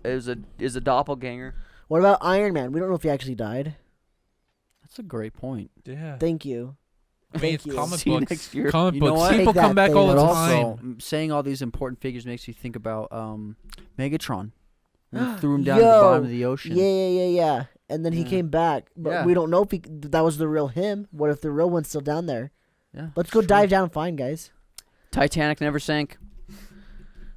doppelganger? What about Iron Man? We don't know if he actually died. That's a great point. Yeah. Thank you. I mean, Thank it's you. comic See you books. next year. Comic You know books. what? People Take come that back all thing the But out. time. also, saying all these important figures makes you think about Megatron. When he threw him down to the Yo, bottom of the ocean. Yeah. And then he Yeah. came back, but Yeah. we don't know if that was the real him. What if the real one's still down there? Yeah, Let's go sure. dive down and find, guys. Titanic never sank.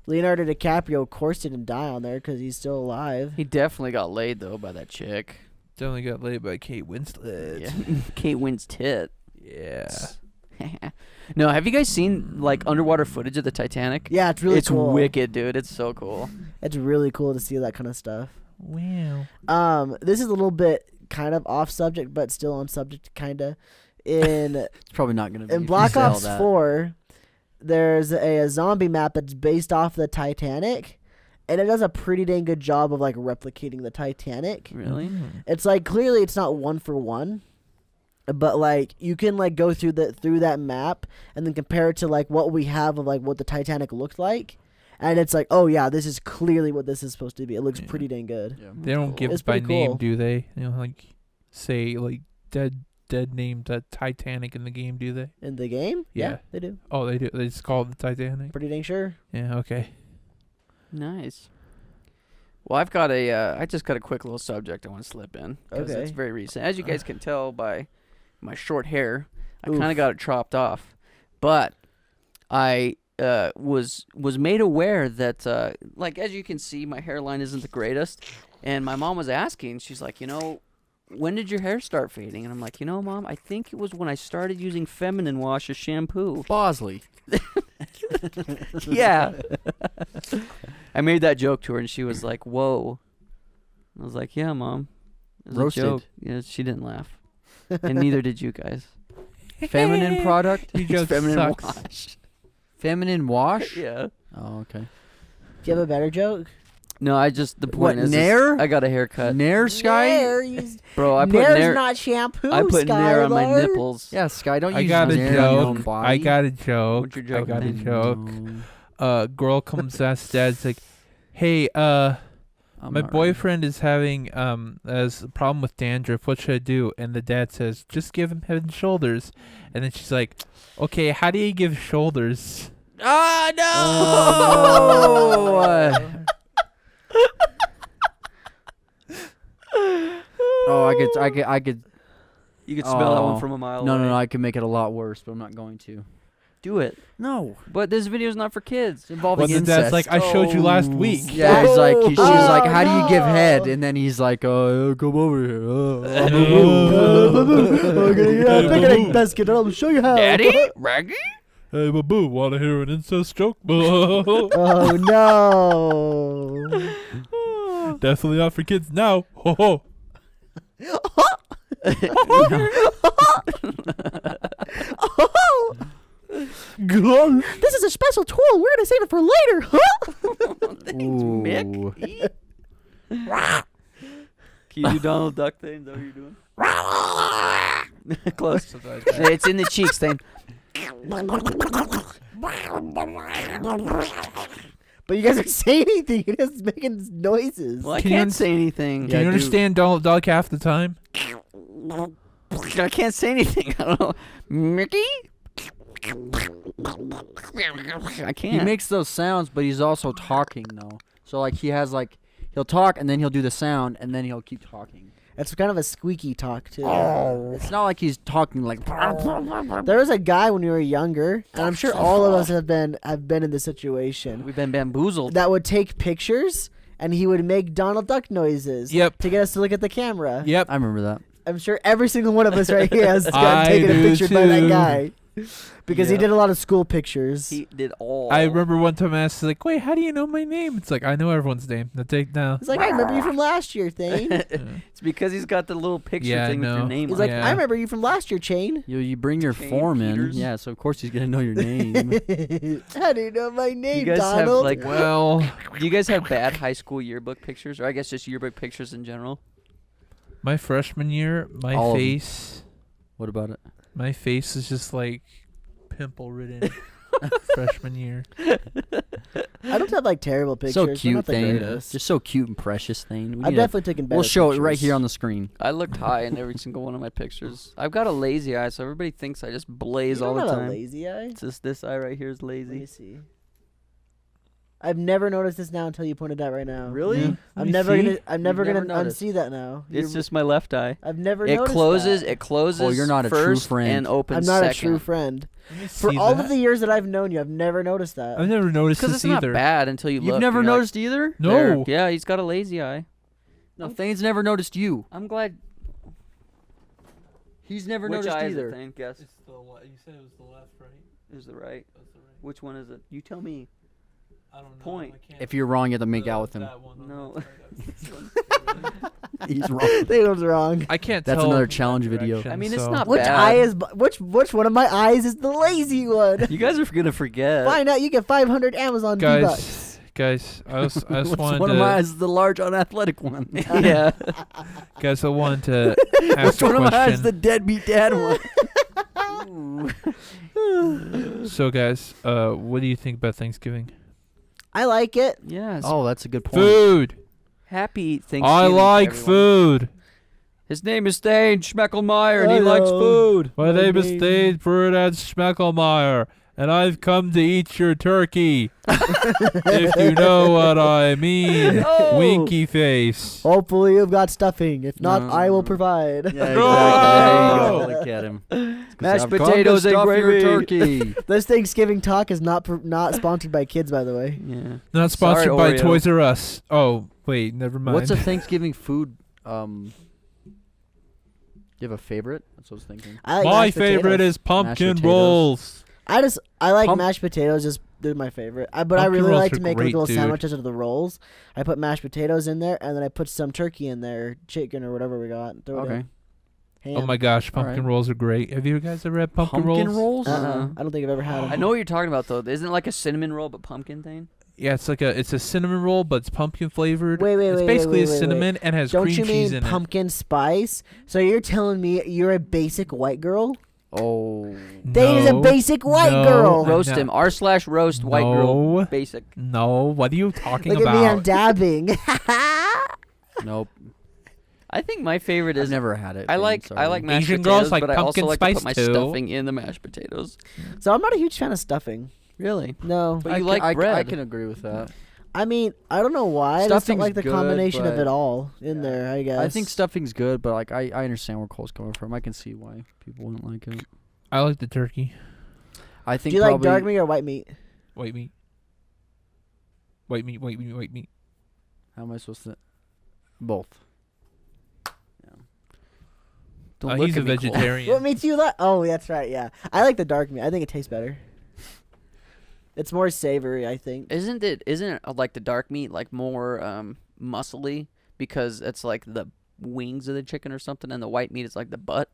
Leonardo DiCaprio, of course, didn't die on there because he's still alive. He definitely got laid though by that chick. Definitely got laid by Kate Winslet. Yeah. Kate Winslet's tit. Yeah. No, have you guys seen like underwater footage of the Titanic? Yeah, it's really it's cool. wicked, dude. It's so cool. It's really cool to see that kind of stuff. Wow. This is a little bit kind of off subject, but still on subject, kinda. In It's probably not going to be. in if you Black sell Ops that. 4, there's a zombie map that's based off the Titanic, and it does a pretty dang good job of like replicating the Titanic. Really? It's like clearly it's not one for one, but like you can like go through that map and then compare it to like what we have of like what the Titanic looked like, and it's like, oh yeah, this is clearly what this is supposed to be. It looks Yeah. pretty dang good. Yeah. They don't give It's by pretty name, cool. do they? You know, like say like dead named Titanic in the game, do they? In the game, Yeah. they do. Oh, they do. They just call it the Titanic. Pretty dang sure. Yeah. Okay. Nice. Well, I've got I just got a quick little subject I want to slip in because Okay. it's very recent. As you guys can tell by my short hair, I Oof. kind of got it chopped off, but I was made aware that like as you can see, my hairline isn't the greatest, and my mom was asking. She's like, when did your hair start fading? And I'm like, Mom, I think it was when I started using feminine wash as shampoo. Bosley. Yeah. I made that joke to her, and she was like, "Whoa." I was like, "Yeah, Mom." It was Roasted. a joke. Yeah, she didn't laugh. and neither did you guys. Feminine product? Your joke Feminine sucks. wash. Feminine wash? Yeah. Oh, okay. Do you have a better joke? No, the point is Nair? I got a haircut. Nair, Sky? Bro, I put Nair's Nair. not shampoo. I put Nair on my Skylar. nipples. Yeah, Sky, don't I use got a Nair on your own joke. body. I got a joke. What's your I joke, got a man? joke. Girl comes ask dad's like, hey, I'm my not boyfriend is having has a problem with dandruff. What should I do? And the dad says, just give him head and shoulders. And then she's like, okay, how do you give shoulders? Ah, no! Oh, I could. You could smell that Oh. one from a mile No, away. no, I could make it a lot worse, but I'm not going to. Do it. No. But this video's not for kids. It's involving Well, the incest. dad's like, I showed you last week. Yeah, he's like, she's like, how do you give no. head? And then he's like, come over here. We're gonna get a picnic basket. I'll show you how. Daddy? Raggy? Hey, Babu, want to hear an incest joke? Oh, Oh no. definitely not for kids now. Ho ho. This is a special tool. We're gonna save it for later. Ooh. Can you do Donald Duck thing? Is that what you're doing? Close. It's in the cheeks thing. But you guys aren't saying anything. You're just making noises. Well, I Can you can't say anything. Can you dude. understand Donald Duck half the time? I can't say anything. I don't know. Mickey? I can't. He makes those sounds, but he's also talking though. So like he has like he'll talk and then he'll do the sound and then he'll keep talking. It's kind of a squeaky talk too. It's not like he's talking like. There was a guy when we were younger, and I'm sure all of us have been in this situation, We've been bamboozled. that would take pictures and he would make Donald Duck noises. Yep. To get us to look at the camera. Yep. I remember that. I'm sure every single one of us right here has I gotten taken a do picture by that too. guy. Because he Yeah. did a lot of school pictures. He did all. I remember one time I asked, like, wait, how do you know my name? It's like, I know everyone's name. Now take now. He's like, I remember you from last year, Thane. It's because he's got the little picture Yeah, I thing with your know. name He's on like, it. Yeah. I remember you from last year, Chain. You bring your Shane form in. Peters. Yeah, so of course he's gonna know your name. How do you know my name, You guys Donald? have like, Well, do you guys have bad high school yearbook pictures, or I guess just yearbook pictures in general? my freshman year, my All of 'em. face, What about it? my face is just like pimple ridden. Freshman year. I don't have like terrible pictures. So They're cute not the thing. greatest. Just so cute and precious thing. I've definitely taken better We'll show it right pictures. here on the screen. I looked high in every single one of my pictures. I've got a lazy eye, so everybody thinks I just blaze You all don't the have a time. lazy eye? It's just this eye right here is Let me lazy. see. I've never noticed this now until you pointed out right now. Really? Yeah. I'm Let me never see. gonna. I'm never never gonna noticed. unsee that now. It's You're- just my left eye. I've never It noticed closes. that. It closes. Oh, you're not a true first friend. And opens I'm not second. a true friend. Let me For see all that. of the years that I've known you, I've never noticed that. I've never noticed Because this it's not either. bad until you look. You've never and you're like, noticed either? No. "There." Yeah, he's got a lazy eye. No, Thane's never noticed you. I'm glad. He's never Which noticed eye either. is it, Thane? Guess. You said it was the left, right? Is the right. Which one is it? You tell me. I don't know. Point. If you're wrong, you have to make out with him. No. He's wrong. Thanos wrong. I can't That's tell. another from that challenge video. direction, I mean, it's so- not Which bad. eye is? Which one of my eyes is the lazy one? You guys are gonna forget. Find out. You get 500 Amazon V-Bucks. Guys, I just What's wanted one of my to, eyes is the large unathletic one. Yeah. guys, I wanted to ask Which a one of my eyes is question. the deadbeat dad one? So, guys, what do you think about Thanksgiving? I like it. Yes. Oh, that's a good point. Food. Happy Thanksgiving. I like everyone. food. His name is Thane Schmeckelmeyer, and he Hello. likes food. My name is name- Thane Ferdinand Schmeckelmeyer, and I've come to eat your turkey. If you know what I mean. Oh. Winky face. Hopefully you've got stuffing. If not, No. I will provide. Yeah, exactly. No. There you go. Look at him. Mashed I've come to potatoes and stuff your gravy. turkey. This Thanksgiving talk is not sponsored by kids, by the way. Yeah. Not sponsored Sorry, by Oreo. Toys R Us. Oh, wait, never mind. What's a Thanksgiving food? Do you have a favorite? That's what I was thinking. I like My mashed favorite potatoes. is pumpkin potatoes. rolls. I like Pump- mashed potatoes. Just they're my favorite. But I Pumpkin really rolls like are to make great, like little dude. sandwiches out of the rolls. I put mashed potatoes in there, and then I put some turkey in there, chicken or whatever we got. And throw it in. Okay. Ham. Oh my gosh, All pumpkin right. rolls are great. Have you guys ever had pumpkin Pumpkin rolls? rolls? I don't think I've ever had them. I know what you're talking about though. Isn't it like a cinnamon roll but pumpkin thing? Yeah, it's a cinnamon roll, but it's pumpkin flavored. Wait, it's wait, basically wait, a wait, cinnamon and has Don't cream you cheese mean in pumpkin spice? So you're telling me you're a basic white girl? Oh. it. Dane is a No, basic white no, girl. Roast no. him. R/roast white girl. No. Basic. No, what are you talking Look about? at me, I'm dabbing. Nope. I think my favorite I've is never had it. I Dane, like sorry. mashed Asian potatoes, girls like but I also pumpkin like to put spice my too. stuffing in the mashed potatoes. So I'm not a huge fan of stuffing. Really? No. But you like I bread. can agree with that. I mean, I don't know why. I just don't Stuffing's like the good, combination of but- it all in Yeah. there, I guess. I think stuffing's good, but like I understand where Cole's coming from. I can see why people wouldn't like it. I like the turkey. I think Do you like probably dark meat or white meat? White meat. White meat, white meat, white meat. how am I supposed to both? Don't look He's a at me, Cole. vegetarian. What meat do you like? Oh, that's right, yeah. I like the dark meat. I think it tastes better. It's more savory, I think. Isn't it like the dark meat like more muscly because it's like the wings of the chicken or something, and the white meat is like the butt?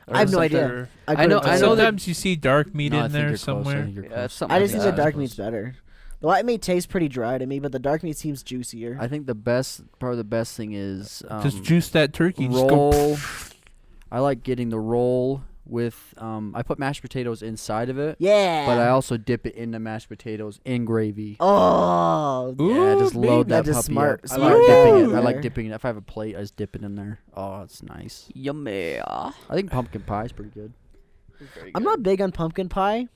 Or I have no something? idea. I couldn't know- tell I you. know that- Sometimes you see dark meat No, I in think there you're close. I somewhere. think you're Yeah, close. it's something I like just think the that. dark meat's better. The white meat tastes pretty dry to me, but the dark meat seems juicier. I think the best thing is Just juice that turkey. Just go. roll. I like getting the roll with I put mashed potatoes inside of it, Yeah. but I also dip it into mashed potatoes in gravy. Oh. Yeah, just Ooh, load baby. that That's just puppy smart- up. I smart like dipping it. I there. like dipping it. If I have a plate, I just dip it in there. Oh, it's nice. Yummy. I think pumpkin pie is pretty good. Very I'm good. not big on pumpkin pie,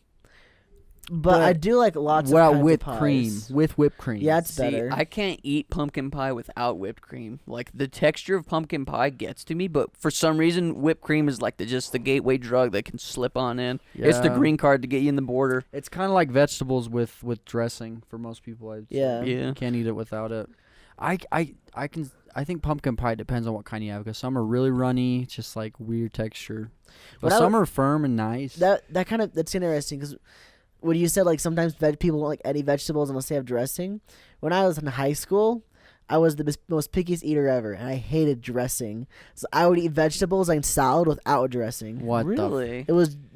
but But I do like lots of Well, kinds with of cream, pies. with whipped cream. Yeah, it's See, better. I can't eat pumpkin pie without whipped cream. Like the texture of pumpkin pie gets to me, but for some reason, whipped cream is like just the gateway drug that can slip on in. It's the Yeah. green card to get you in the border. It's kind of like vegetables with dressing for most people. I'd say. Yeah. Yeah. You can't eat it without it. I think pumpkin pie depends on what kind you have, because some are really runny, just like weird texture, but When I some are firm and nice. that's interesting because when you said like sometimes people don't like any vegetables unless they have dressing. When I was in high school, I was the most pickiest eater ever, and I hated dressing. So I would eat vegetables and salad without dressing. What Really? It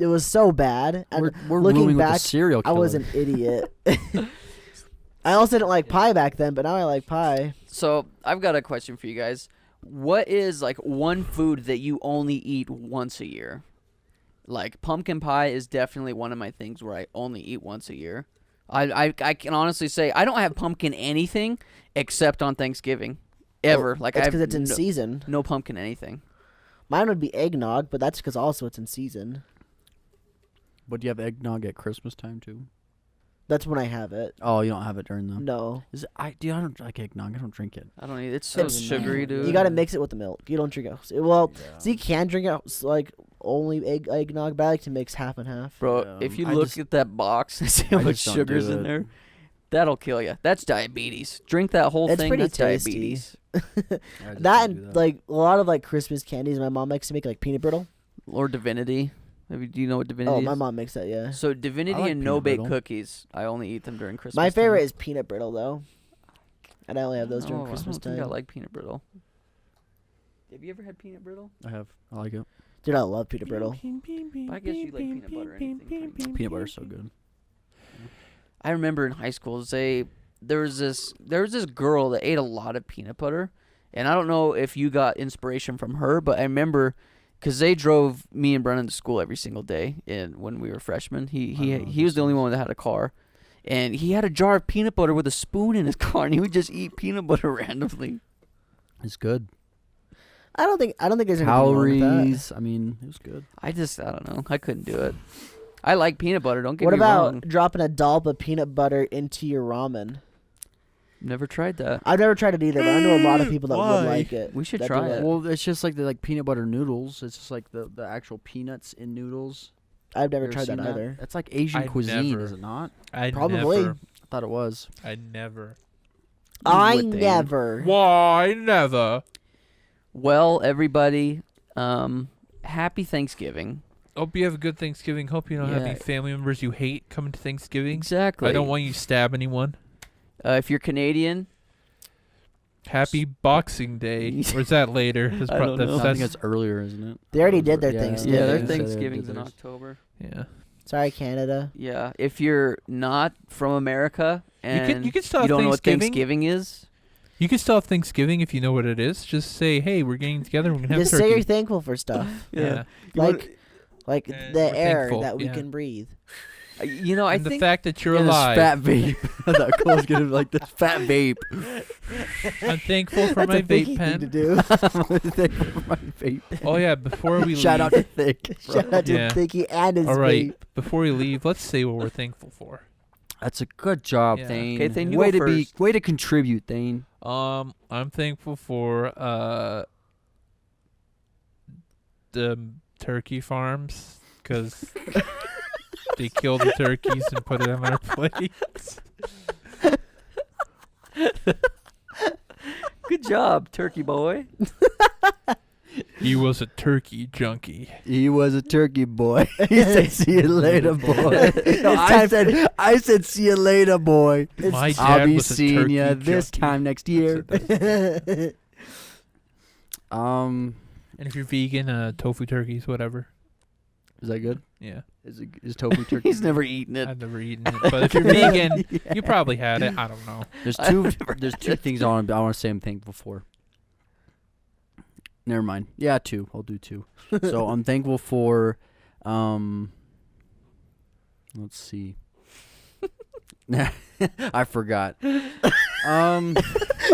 was so bad. And we're looking rooming with back, a serial I killer. was an idiot. I also didn't like pie back then, but now I like pie. So I've got a question for you guys. What is like one food that you only eat once a year? Like pumpkin pie is definitely one of my things where I only eat once a year. I can honestly say I don't have pumpkin anything except on Thanksgiving, ever. Well, Like it's I have because it's in no, season. no pumpkin anything. Mine would be eggnog, but that's because also it's in season. But do you have eggnog at Christmas time too? That's when I have it. Oh, you don't have it during the. No, I don't like eggnog. I don't drink it. I don't eat. It's so It's- sugary, dude. you got to mix it with the milk. You don't drink it. Well, so you can drink it like only eggnog, but I like to mix half and half. Bro, Yeah, if you I look just- at that box and see how I much just don't sugar's do in it. there, that'll kill you. That's diabetes. Drink that whole It's thing. pretty That's tasty. diabetes. I just That don't do and like a lot of like Christmas candies my mom makes to make like peanut brittle. Or divinity. Maybe, do you know what divinity Oh, is? my mom makes that. Yeah. So divinity like and peanut no bake brittle. cookies. I only eat them during Christmas. My favorite time. is peanut brittle though, and I only have those during No, Christmas I don't think time. I like peanut brittle. Have you ever had peanut brittle? I have. I like it. Dude, I love peanut brittle. I guess you like peanut butter or anything. Peanut butter's so good. I remember in high school, there was this girl that ate a lot of peanut butter, and I don't know if you got inspiration from her, but I remember because they drove me and Brennan to school every single day, and when we were freshmen, he was the only one that had a car, and he had a jar of peanut butter with a spoon in his car, and he would just eat peanut butter randomly. It's good. I don't think there's anything wrong with that. Calories. I mean, it was good. I don't know. I couldn't do it. I like peanut butter. Don't get What me about wrong. dropping a dollop of peanut butter into your ramen? Never tried that. I've never tried it either, but I know a lot of people that Why? would like it. We should that do try that. it. Well, it's just like the peanut butter noodles. It's just like the actual peanuts in noodles. I've never You ever tried that seen either. That's like Asian I cuisine, never. is it not? I Probably. Never. I thought it was. I never. I would think. never. Why never? Well, everybody, happy Thanksgiving. Hope you have a good Thanksgiving. Hope you don't have Yeah. any family members you hate coming to Thanksgiving. Exactly. I don't want you to stab anyone. If you're Canadian, Happy Boxing Day. Or is that later? That's I don't know. I think it's earlier, isn't it? They already did their Yeah. Thanksgiving. Yeah, their they said they Thanksgiving's did in theirs. October. yeah. Sorry, Canada. Yeah, if you're not from America and You can still you have don't know what Thanksgiving. Thanksgiving is, You can still have Thanksgiving if you know what it is. Just say, hey, we're getting together. We're gonna have Just turkey. say you're thankful for stuff, yeah. like And the we're air thankful, that we yeah. can breathe. you know, I And the think fact that you're And this alive. fat vape. I thought Cole's gonna be like this fat vape. I'm thankful for That's my a thinky vape thing to pen. do. Thankful for my vape. Oh yeah, before we Shout leave. out to Thick. Shout out to Yeah. Thinky and his All right, vape. before we leave, let's say what we're thankful for. That's a good job, Yeah. Thane. Okay, Thane, you way go to first. way to contribute, Thane. I'm thankful for the turkey farms because they kill the turkeys and put it on our plates. good job, turkey boy. He was a turkey junkie. He was a turkey boy. He said, "See you later, boy." No, It's I said, "See you later, boy." My dad I'll be was a seeing turkey you this junkie. time next I year. said that. Um, And if you're vegan, tofu turkeys, whatever. is that good? Yeah, Is tofu turkey? He's never eaten it. I've never eaten it, but if you're vegan, you probably had it. I don't know. There's I've two. never There's had two it. things I want to say I'm thankful for. Never mind. Yeah, two. I'll do two. So I'm thankful for. Let's see. I forgot.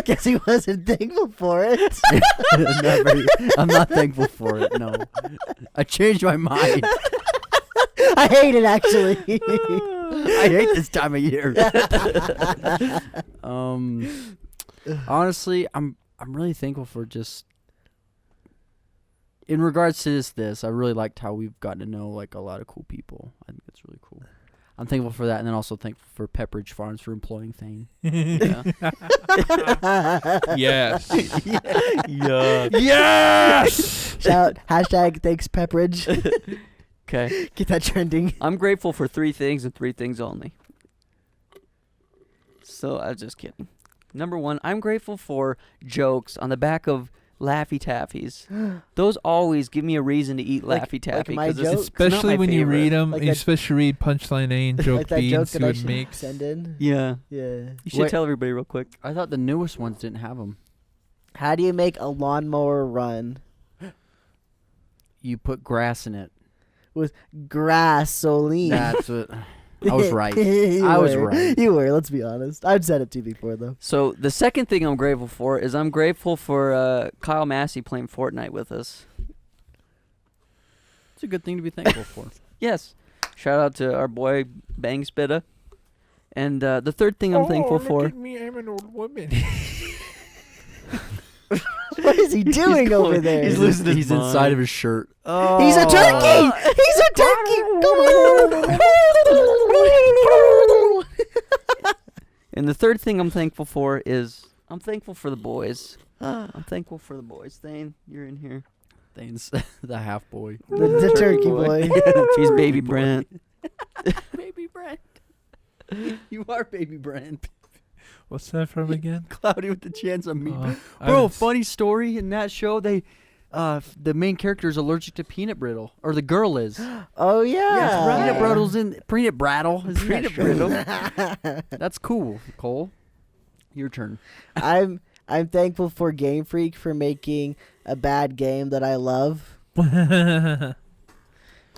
Guess he wasn't thankful for it. Never. I'm not thankful for it. No, I changed my mind. I hate it actually. I hate this time of year. Honestly, I'm really thankful for just in regards to this. I really liked how we've gotten to know like a lot of cool people. I think that's really cool. I'm thankful for that, and then also thankful for Pepperidge Farms for employing Thane. Yeah. Yes. Yeah. Yes. Shout hashtag thanks Pepperidge. Okay. Get that trending. I'm grateful for 3 things and 3 things only. So I was just kidding. Number 1, I'm grateful for jokes on the back of Laffy Taffies. Those always give me a reason to eat Like- Laffy Taffy. my 'cause it's joke? not Especially my when you favorite. read them, Like you that- especially read punchline A and joke Like that B joke and see that I what it should makes. send in. Yeah. Yeah. You should Wait. tell everybody real quick. I thought the newest ones didn't have them. How do you make a lawnmower run You put grass in it. with gasoline? That's what. I was right. You I was were. right. You were. Let's be honest. I've said it to you before though. So the second thing I'm grateful for is I'm grateful for Kyle Massey playing Fortnite with us. It's a good thing to be thankful for. Yes. Shout out to our boy Bang Spitta. And the third thing I'm thankful for. me, I'm an old woman. What is he doing over going- there? he's losing his He's mind. inside of his shirt. He's a turkey. He's a turkey. Come on. And the third thing I'm thankful for is I'm thankful for the boys. I'm thankful for the boys. Thane, you're in here. Thane's the half boy. The turkey boy. He's baby Brent. Baby Brent. You are baby Brent. What's that from again? Cloudy with the chance of meat. I Bro, haven't s- funny story in that show. They, the main character is allergic to peanut brittle, or the girl is. Oh yeah. Peanut brittle's in peanut brattle. is in that Peanut show. brittle. That's cool, Cole. Your turn. I'm thankful for Game Freak for making a bad game that I love. And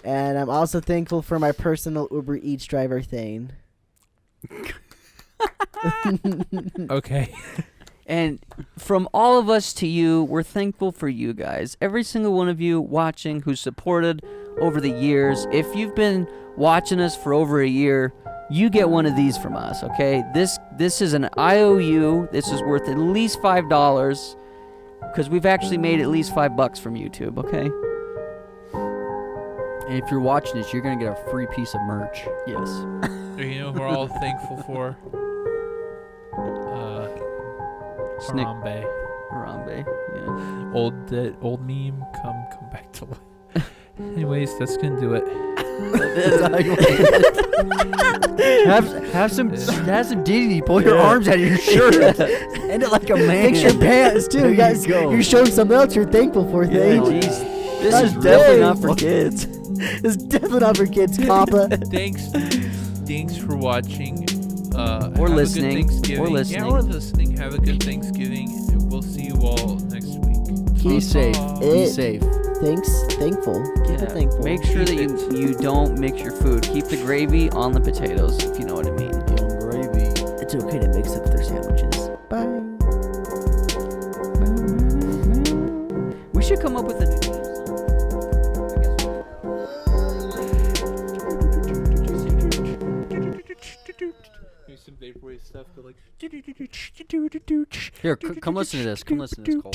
I'm also thankful for my personal Uber Eats driver Thane. Okay. And from all of us to you, we're thankful for you guys. Every single one of you watching who's supported over the years. If you've been watching us for over a year, you get one of these from us, okay? This is an IOU. This is worth at least $5 because we've actually made at least $5 from YouTube, okay? And if you're watching this, you're gonna get a free piece of merch. Yes. You know who we're all thankful for? Snick- Harambe. Harambe, yeah. Old meme, come back to life. Anyways, that's gonna do it. That's how you want it. have some dignity. Pull your arms out of your shirt. End it like a man. Fix your pants too. There You guys, you go. you're showing something else you're thankful for. Yeah, Thing. jeez. This That's is definitely big. not for kids. It's definitely not for kids, COPPA. Thanks for watching. Or have a listening. good Thanksgiving. Or listening. Yeah, or listening. Have a good Thanksgiving. And we'll see you all next week. Be safe. Be It- safe. Thankful. Keep it thankful. Make sure that you don't mix your food. Keep the gravy on the potatoes, if you know what I mean. Young gravy. It's okay to mix up their sandwiches. Bye. We should come up with a new theme Maybe some vaporwave stuff, but like. Here, come listen to this. Come listen to this, Cole.